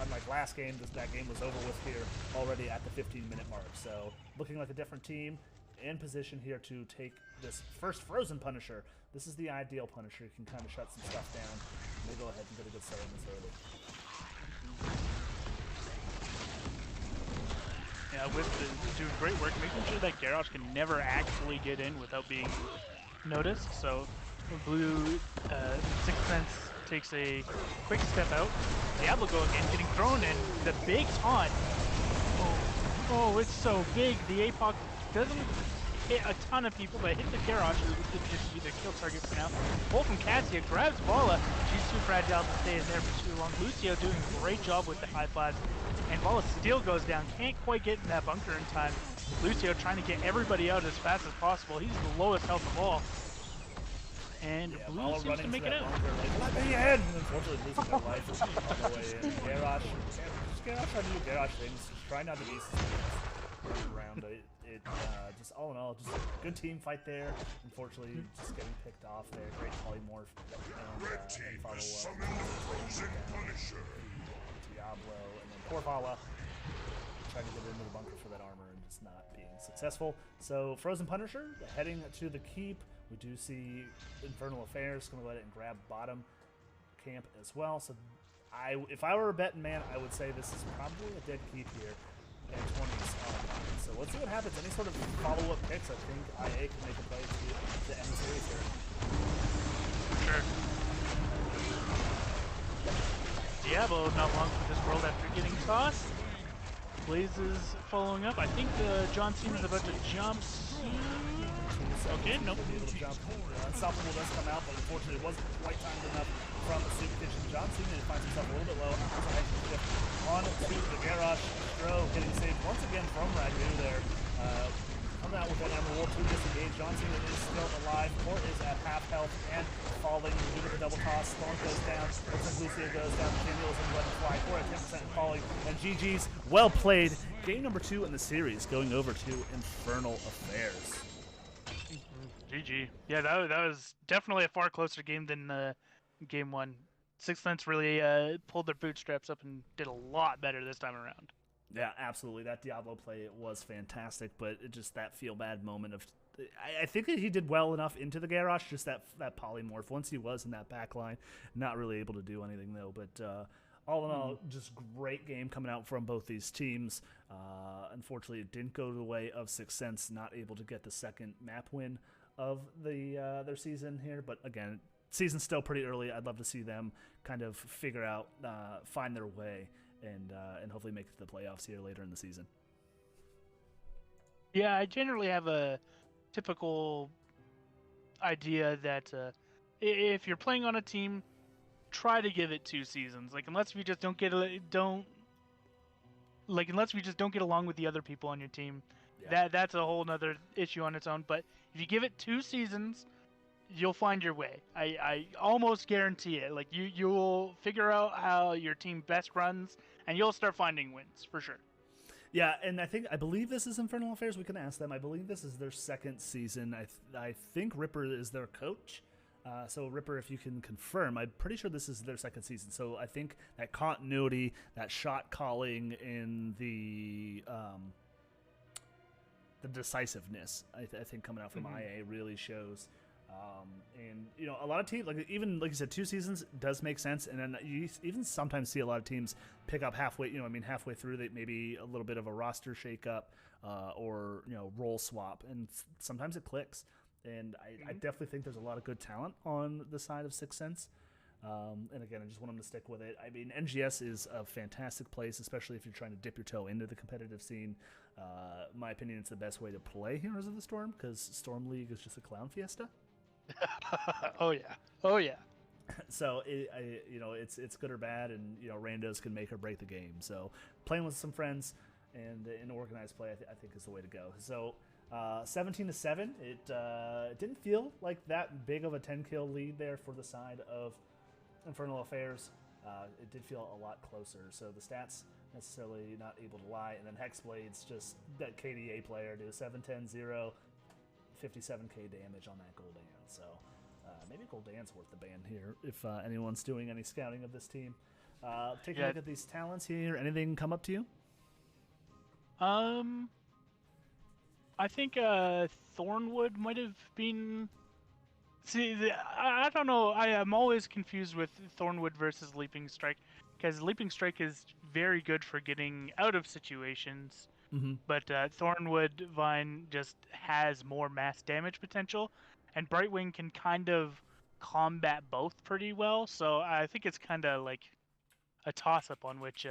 Unlike last game, that game was over with here already at the 15-minute mark. So looking like a different team in position here to take this first Frozen Punisher. This is the ideal Punisher. You can kind of shut some stuff down. They go ahead and get a good start in this early. Yeah, with doing great work, making sure that Garrosh can never actually get in without being noticed. So blue 6thSense takes a quick step out. Diablo go again, getting thrown in. The big taunt. Oh, it's so big. The APOC doesn't hit a ton of people, but hit the Garrosh, which just be the kill target for now. Pull from Cassia, grabs Vala. She's too fragile to stay in there for too long. Lucio doing a great job with the high blast. And Vala still goes down. Can't quite get in that bunker in time. Lucio trying to get everybody out as fast as possible. He's the lowest health of all. And yeah, Blue seems to make it out. Let me in! Unfortunately, losing their life all the way in. Garrosh trying to do Garrosh things. Just try not to be around it. Just all in all, just a good team fight there. Unfortunately, just getting picked off there. Great polymorph and follow up. Diablo and then poor Vala trying to get into the bunker for that armor and just not being successful. So Frozen Punisher heading to the keep. We do see Infernal Affairs going to go ahead and grab bottom camp as well. So if I were a betting man, I would say this is probably a dead keep here. And 20s online. So let's see what happens. Any sort of follow-up picks, I think IA can make a play to end the series here. Sure. Diablo not long for this world after getting tossed. Blaze is following up. I think John Cena's about to jump. Okay, nope. Unstoppable does come out, but unfortunately it wasn't quite timed enough from the Soup Kitchen. John Cena finds himself a little bit low. On to the Garrosh. Stro getting saved once again from Ragu there. Coming out with that Emerald Wolf to disengage. John Cena is still alive. Court is at half health and falling. We do the double toss. Storm goes down. Looks like Lucio goes down. Daniel is in the fly. Court at 10% falling. And GG's. Well played. Game number 2 in the series going over to Infernal Affairs. GG. Yeah, that was definitely a far closer game than game 1. 6thSense really pulled their bootstraps up and did a lot better this time around. Yeah, absolutely. That Diablo play was fantastic, but it just that feel-bad moment of... I think that he did well enough into the Garrosh, just that polymorph. Once he was in that back line, not really able to do anything, though. But all in all, just great game coming out from both these teams. Unfortunately, it didn't go the way of 6thSense, not able to get the second map win of their season here. But again, season's still pretty early. I'd love to see them kind of figure out, find their way, and hopefully make it to the playoffs here later in the season. Yeah, I generally have a typical idea that if you're playing on a team, try to give it 2 seasons. Like unless we just don't get along with the other people on your team, that's a whole nother issue on its own. But if you give it 2 seasons, you'll find your way. I almost guarantee it. Like you'll figure out how your team best runs, and you'll start finding wins for sure. Yeah, and I believe this is Infernal Affairs. We can ask them. I believe this is their second season. I think Ripper is their coach. So Ripper, if you can confirm, I'm pretty sure this is their second season. So I think that continuity, that shot calling, and the decisiveness, I think coming out from IA really shows. And a lot of teams, like you said, 2 seasons does make sense, and then you even sometimes see a lot of teams pick up halfway. Halfway through, they maybe a little bit of a roster shakeup or role swap, and sometimes it clicks. And I definitely think there's a lot of good talent on the side of 6thSense. And again, I just want them to stick with it. I mean, NGS is a fantastic place, especially if you're trying to dip your toe into the competitive scene. My opinion, it's the best way to play Heroes of the Storm, because Storm League is just a clown fiesta. Oh yeah. So it's good or bad, and randos can make or break the game. So playing with some friends and in organized play, I think is the way to go. So 17-7. It didn't feel like that big of a 10-kill lead there for the side of Infernal Affairs. It did feel a lot closer. So the stats necessarily not able to lie. And then Hexblade's just that KDA player do 7-10-0, 57k damage on that Gul'dan. So maybe Gul'dan's worth the ban here if anyone's doing any scouting of this team. Taking a look at these talents here. Anything come up to you? I think Thornwood might have been. See, I don't know. I am always confused with Thornwood versus Leaping Strike, because Leaping Strike is very good for getting out of situations, but Thornwood Vine just has more mass damage potential, and Brightwing can kind of combat both pretty well. So I think it's kind of like a toss-up on which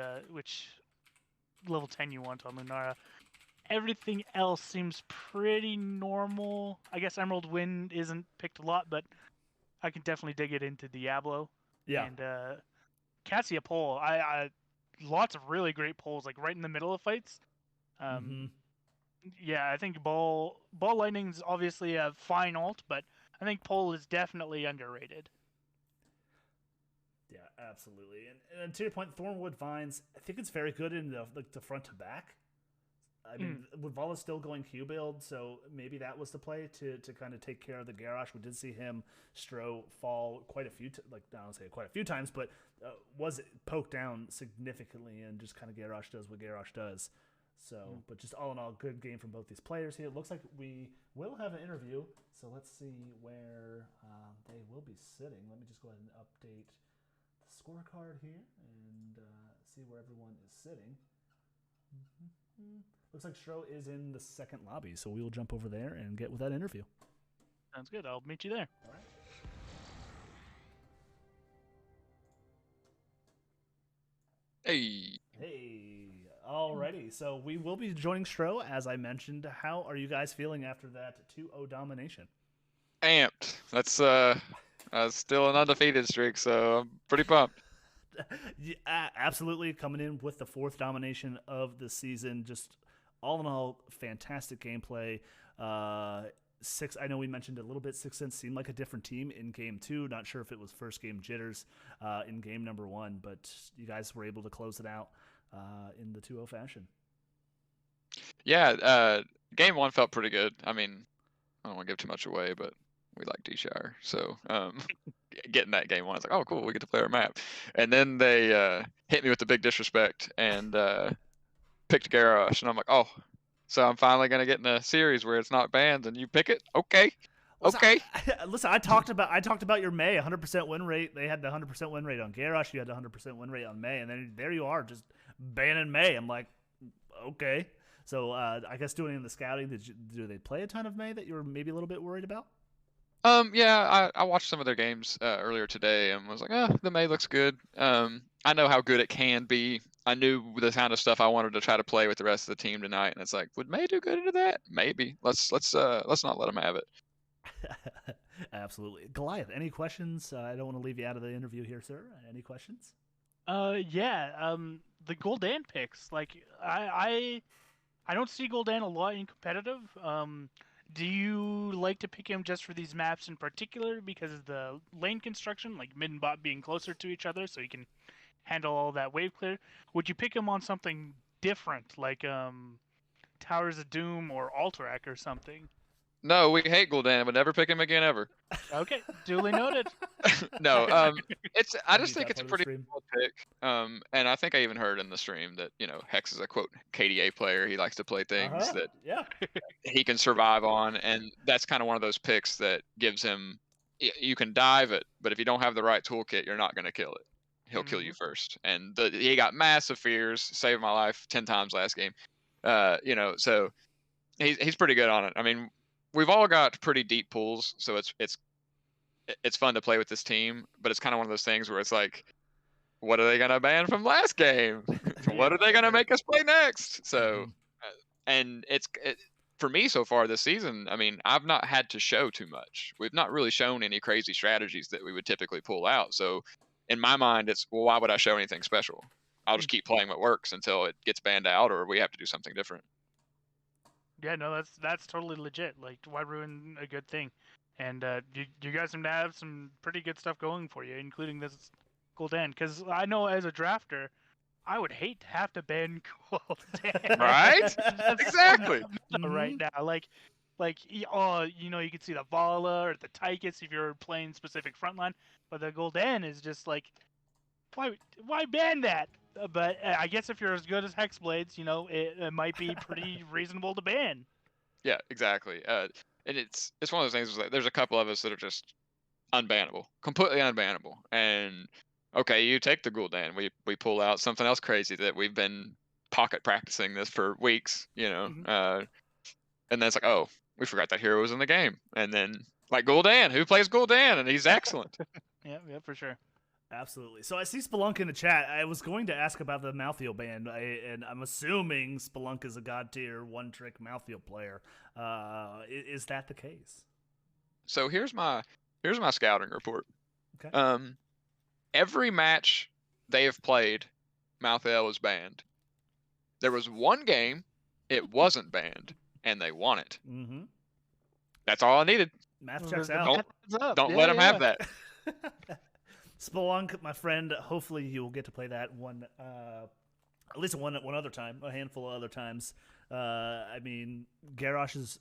level 10 you want on Lunara. Everything else seems pretty normal. I guess Emerald Wind isn't picked a lot, but I can definitely dig it into Diablo. Yeah. And Cassia Pole, I lots of really great polls, like right in the middle of fights. Yeah, I think Ball Lightning's obviously a fine ult, but I think Pole is definitely underrated. Yeah, absolutely. And to your point, Thornwood Vines, I think it's very good in the front to back. I mean, Woodvala is still going Q build, so maybe that was the play to kind of take care of the Garrosh. We did see him fall quite a few, I don't say quite a few times, but was poked down significantly, and just kind of Garrosh does what Garrosh does. So, but just all in all, good game from both these players here. It looks like we will have an interview, so let's see where they will be sitting. Let me just go ahead and update the scorecard here and see where everyone is sitting. Looks like Stro is in the second lobby, so we will jump over there and get with that interview. Sounds good. I'll meet you there. All right. Hey. Alrighty. So we will be joining Stro, as I mentioned. How are you guys feeling after that 2-0 domination? Amped. That's still an undefeated streak, so I'm pretty pumped. Yeah, absolutely. Coming in with the 4th domination of the season. Just all in all, fantastic gameplay. I know we mentioned a little bit, 6thSense seemed like a different team in game 2. Not sure if it was first game jitters in game number 1, but you guys were able to close it out in the 2-0 fashion. Yeah, game 1 felt pretty good. I mean, I don't want to give too much away, but we like D-Shire, so getting that game 1, I was like, oh, cool, we get to play our map. And then they hit me with the big disrespect and picked Garrosh, and I'm like, oh, so I'm finally gonna get in a series where it's not banned and you pick it? Okay. Okay. Listen, I talked about your May 100% win rate. They had the 100% win rate on Garrosh. You had the 100% win rate on May, and then there you are, just banning May. I'm like, okay. So I guess doing in the scouting, do they play a ton of May that you were maybe a little bit worried about? Yeah, I watched some of their games earlier today and was like, the May looks good. I know how good it can be. I knew the kind of stuff I wanted to try to play with the rest of the team tonight, and it's like, would May do good into that? Maybe. Let's not let him have it. Absolutely. Goliath, any questions? I don't want to leave you out of the interview here, sir. Any questions? Yeah. The Gul'dan picks, like I don't see Gul'dan a lot in competitive. Do you like to pick him just for these maps in particular because of the lane construction, like mid and bot being closer to each other, so you can handle all that wave clear? Would you pick him on something different, like Towers of Doom or Alterac or something? No, we hate Gul'dan. Would never pick him again ever. Okay, duly noted. No, I just Need think that it's a part of the pretty stream. solid pick. And I think I even heard in the stream that Hex is a quote KDA player. He likes to play things that Yeah. he can survive on, and that's kind of one of those picks that gives him. You can dive it, but if you don't have the right toolkit, you're not going to kill it. He'll kill you first. And he got massive fears, saved my life 10 times last game. So he's pretty good on it. I mean, we've all got pretty deep pools, so it's fun to play with this team, but it's kind of one of those things where it's like, what are they going to ban from last game? What are they going to make us play next? So, and for me so far this season, I mean, I've not had to show too much. We've not really shown any crazy strategies that we would typically pull out. So in my mind, it's, well, why would I show anything special? I'll just keep playing what works until it gets banned out or we have to do something different. Yeah, no, that's totally legit. Like, why ruin a good thing? And you guys seem to have some pretty good stuff going for you, including this Gul'dan. Because I know as a drafter, I would hate to have to ban Gul'dan. Right? Exactly. Right now, like, you could see the Vala or the Tychus if you're playing specific frontline, but the Gul'dan is just like, why ban that? But I guess if you're as good as Hexblades, it might be pretty reasonable to ban. Yeah, exactly. And it's one of those things. Like, there's a couple of us that are just unbannable, completely unbannable. And okay, you take the Gul'dan, we pull out something else crazy that we've been pocket practicing this for weeks, and then it's like, oh, we forgot that hero was in the game. And then like Gul'dan, who plays Gul'dan, and he's excellent. Yeah, for sure. Absolutely. So I see Spelunk in the chat. I was going to ask about the Malthael ban, and I'm assuming Spelunk is a god tier one-trick Malthael player. Is that the case? So here's my scouting report. Okay. Every match they have played, Malthael was banned. There was one game it wasn't banned, and they won it. Mm-hmm. That's all I needed. Math checks out. Don't let them have that. Spelunk, my friend, hopefully you will get to play that one, at least one other time, a handful of other times. I mean, Garrosh is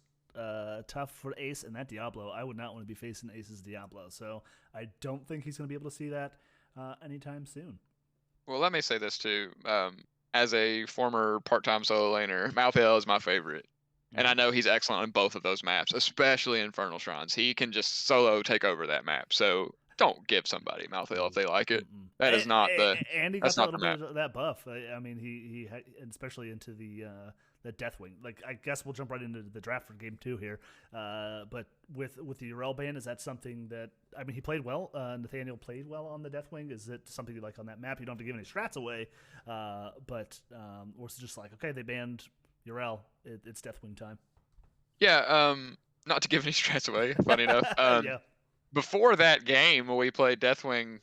tough for Ace, and that Diablo, I would not want to be facing Ace's Diablo, so I don't think he's going to be able to see that anytime soon. Well, let me say this too. As a former part-time solo laner, Malthael is my favorite. And I know he's excellent on both of those maps, especially Infernal Shrines. He can just solo take over that map. So don't give somebody Malthael if they like it. That is not the. And he got a little bit of that buff. I mean, he had, especially into the Deathwing. Like, I guess we'll jump right into the draft for game 2 here. But with the Urel ban, is that something that, I mean, he played well. Nathaniel played well on the Deathwing. Is it something you like on that map? You don't have to give any strats away, but or is it just like, okay, they banned Urel, it's Deathwing time? Yeah. Not to give any strats away. Funny enough. Yeah. Before that game, we played Deathwing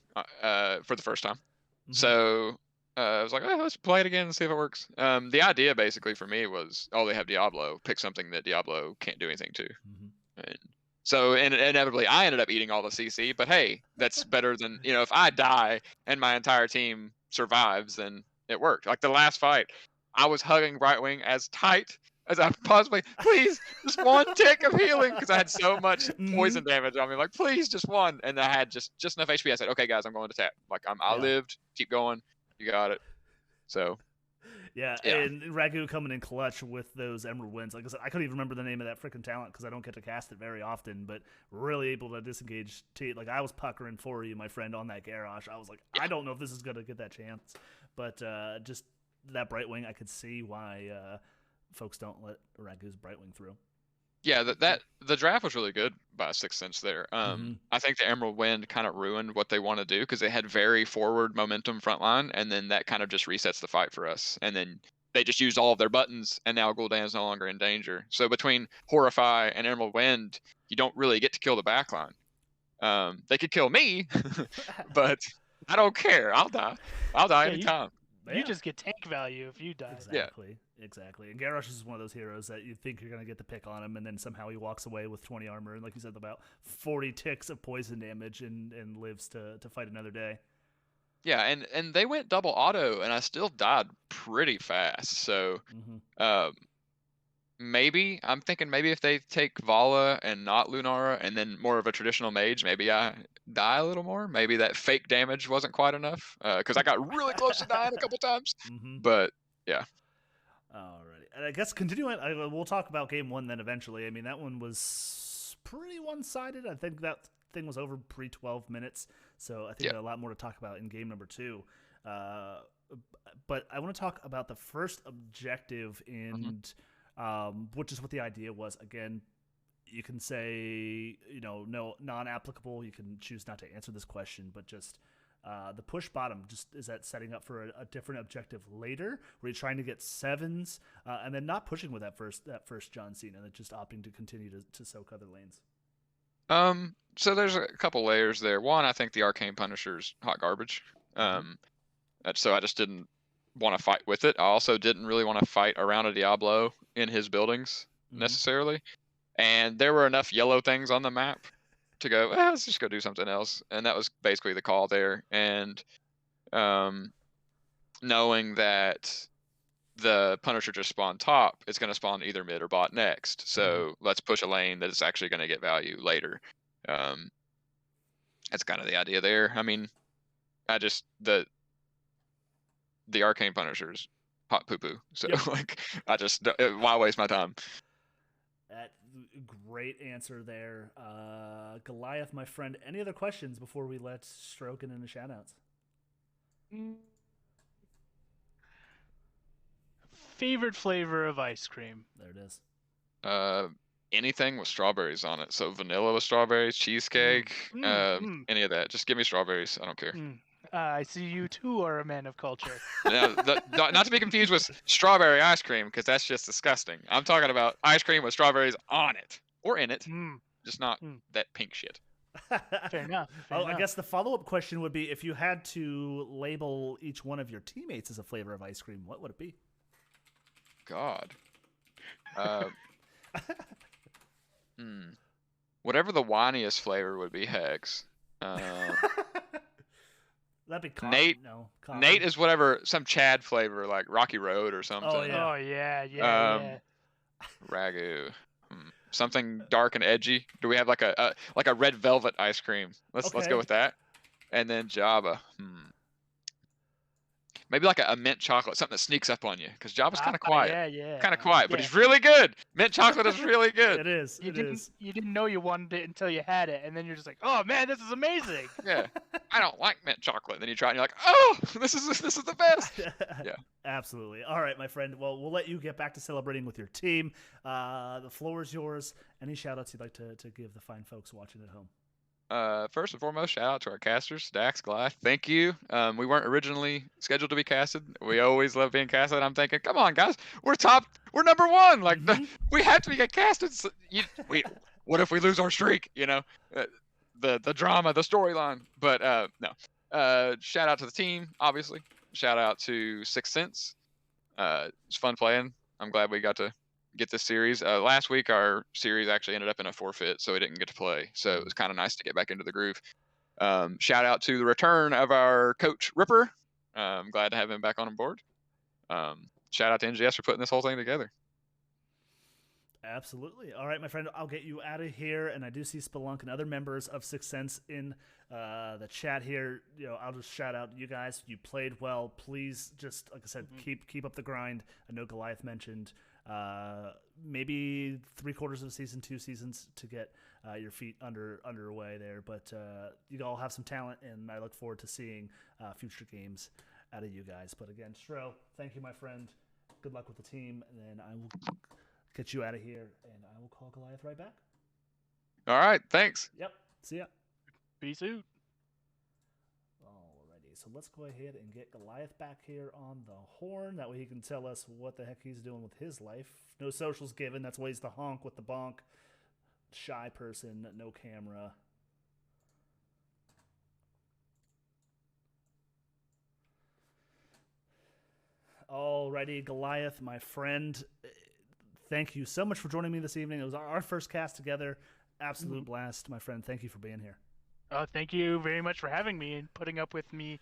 for the first time. Mm-hmm. So I was like, oh, let's play it again and see if it works. The idea basically for me was, oh, they have Diablo. Pick something that Diablo can't do anything to. Mm-hmm. And so inevitably, I ended up eating all the CC. But hey, that's better than, if I die and my entire team survives, then it worked. Like the last fight, I was hugging Right Wing as tight as I possibly, please, just one tick of healing, because I had so much poison damage on me. Like, please, just one. And I had just enough HP. I said, okay, guys, I'm going to tap. Like, I lived. Keep going. You got it. So. Yeah, and Ragu coming in clutch with those Emerald wins. Like I said, I couldn't even remember the name of that freaking talent because I don't get to cast it very often, but really able to disengage. Like, I was puckering for you, my friend, on that Garrosh. I was like, I don't know if this is going to get that chance. But just that Brightwing, I could see why folks don't let Ragu's Brightwing through. Yeah, the draft was really good by 6thSense there. I think the Emerald Wind kind of ruined what they want to do because they had very forward momentum frontline, and then that kind of just resets the fight for us. And then they just used all of their buttons, and now Gul'dan's no longer in danger. So between Horrify and Emerald Wind, you don't really get to kill the backline. They could kill me, but I don't care. I'll die anytime. You just get tank value if you die. Exactly. And Garrosh is one of those heroes that you think you're going to get the pick on him, and then somehow he walks away with 20 armor and, like you said, about 40 ticks of poison damage and lives to fight another day. Yeah, and they went double auto, and I still died pretty fast. So maybe I'm thinking if they take Vala and not Lunara, and then more of a traditional mage, maybe I die a little more. Maybe that fake damage wasn't quite enough because I got really close to dying a couple times. But yeah. Alrighty, and I guess continuing, we'll talk about game 1 then eventually. I mean, that one was pretty one-sided. I think that thing was over pre-12 minutes, so I think a lot more to talk about in game number 2. But I want to talk about the first objective and which is what the idea was. Again, you can say, no, non-applicable. You can choose not to answer this question, but just the push bottom, just is that setting up for a different objective later, where you're trying to get 7s and then not pushing with that first John Cena, and then just opting to continue to soak other lanes? So there's a couple layers there. One, I think the Arcane Punisher's hot garbage. So I just didn't want to fight with it. I also didn't really want to fight around a Diablo in his buildings necessarily. And there were enough yellow things on the map to go, let's just go do something else. And that was basically the call there. And knowing that the Punisher just spawned top, it's going to spawn either mid or bot next. So let's push a lane that is actually going to get value later. That's kind of the idea there. I mean, the Arcane Punisher's hot poo-poo. So why waste my time? That great answer there. Goliath, my friend, any other questions before we let Stroke in the shoutouts? Favorite flavor of ice cream? There it is. Anything with strawberries on it. So vanilla with strawberries, cheesecake, any of that. Just give me strawberries. I don't care. I see you too are a man of culture. Now, not to be confused with strawberry ice cream, because that's just disgusting. I'm talking about ice cream with strawberries on it or in it, just not that pink shit. Fair enough. I guess the follow-up question would be, if you had to label each one of your teammates as a flavor of ice cream, what would it be? God. Whatever the whiniest flavor would be, Hex. That'd be Con. Nate. No, Con. Nate is whatever, some Chad flavor like Rocky Road or something. Oh yeah. Ragu. Something dark and edgy. Do we have like a red velvet ice cream? Let's go with that. And then Java. Maybe like a mint chocolate, something that sneaks up on you, because Java's kind of quiet. Kind of quiet, but he's really good. Mint chocolate is really good. It is. You didn't know you wanted it until you had it, and then you're just like, oh man, this is amazing. Yeah. I don't like mint chocolate. Then you try it and you're like, oh, this is the best. Yeah. Absolutely. All right, my friend. Well, we'll let you get back to celebrating with your team. The floor is yours. Any shout outs you'd like to give the fine folks watching at home? First and foremost, shout out to our casters, Dax, Goliath. Thank you. We weren't originally scheduled to be casted. We always love being casted. I'm thinking, come on, guys, we're number one. Like we have to get casted. So what if we lose our streak? The drama, the storyline. But no. Shout out to the team, obviously. Shout out to 6thSense. It's fun playing. I'm glad we got to get this series. Last week our series actually ended up in a forfeit, so we didn't get to play. So it was kind of nice to get back into the groove. Shout out to the return of our coach Ripper. I'm glad to have him back on board. Shout out to NGS for putting this whole thing together. Absolutely. All right, my friend, I'll get you out of here. And I do see Spelunk and other members of 6thSense in the chat here. I'll just shout out you guys. You played well. Please, just like I said, keep up the grind. I know Goliath mentioned maybe 3/4 of season, 2 seasons to get your feet underway there, but you all have some talent, and I look forward to seeing future games out of you guys. But again, Stro, thank you, my friend. Good luck with the team, and then I will get you out of here, and I will call Goliath right back. All right, thanks. Yep, see ya. Peace out. So let's go ahead and get Goliath back here on the horn. That way he can tell us what the heck he's doing with his life. No socials given. That's why he's the honk with the bonk. Shy person, no camera. Alrighty, Goliath, my friend. Thank you so much for joining me this evening. It was our first cast together. Absolute blast, my friend. Thank you for being here. Thank you very much for having me and putting up with me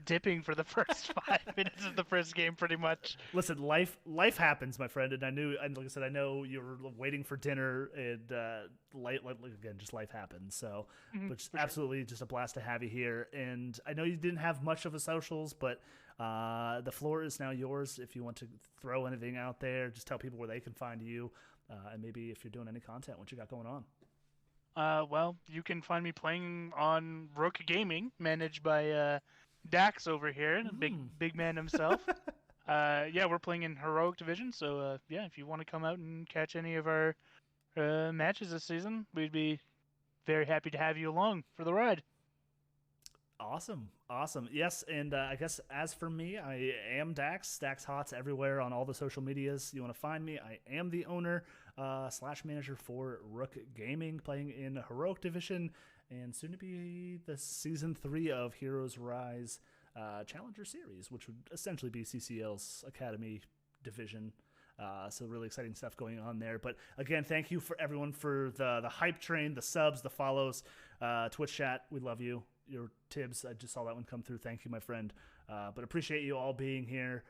dipping for the first 5 minutes of the first game, pretty much. Listen, life happens, my friend, and like I said, I know you were waiting for dinner, and again, just life happens. So, but just absolutely just a blast to have you here. And I know you didn't have much of a socials, but the floor is now yours. If you want to throw anything out there, just tell people where they can find you, and maybe if you're doing any content, what you got going on. Well, you can find me playing on Rook Gaming, managed by Dax over here, the big man himself. Yeah, we're playing in Heroic Division, so yeah, if you want to come out and catch any of our matches this season, we'd be very happy to have you along for the ride. Awesome. Yes, and I guess as for me, I am Dax Hots everywhere on all the social medias. You want to find me, I am the owner / manager for Rook Gaming, playing in Heroic Division, and soon to be the Season 3 of Heroes Rise Challenger Series, which would essentially be CCL's Academy Division. So really exciting stuff going on there. But again, thank you for everyone for the hype train, the subs, the follows, Twitch chat. We love you. Your Tibbs, I just saw that one come through. Thank you, my friend. But appreciate you all being here.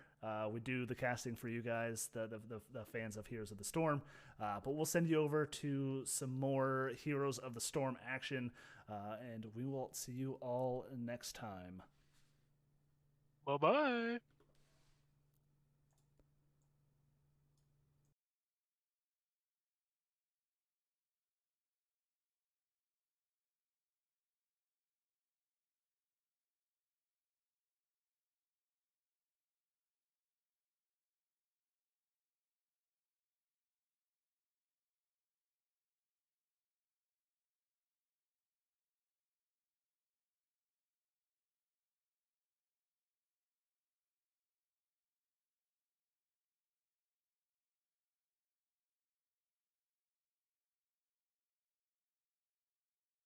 We do the casting for you guys, the fans of Heroes of the Storm. But we'll send you over to some more Heroes of the Storm action, and we will see you all next time. Bye-bye.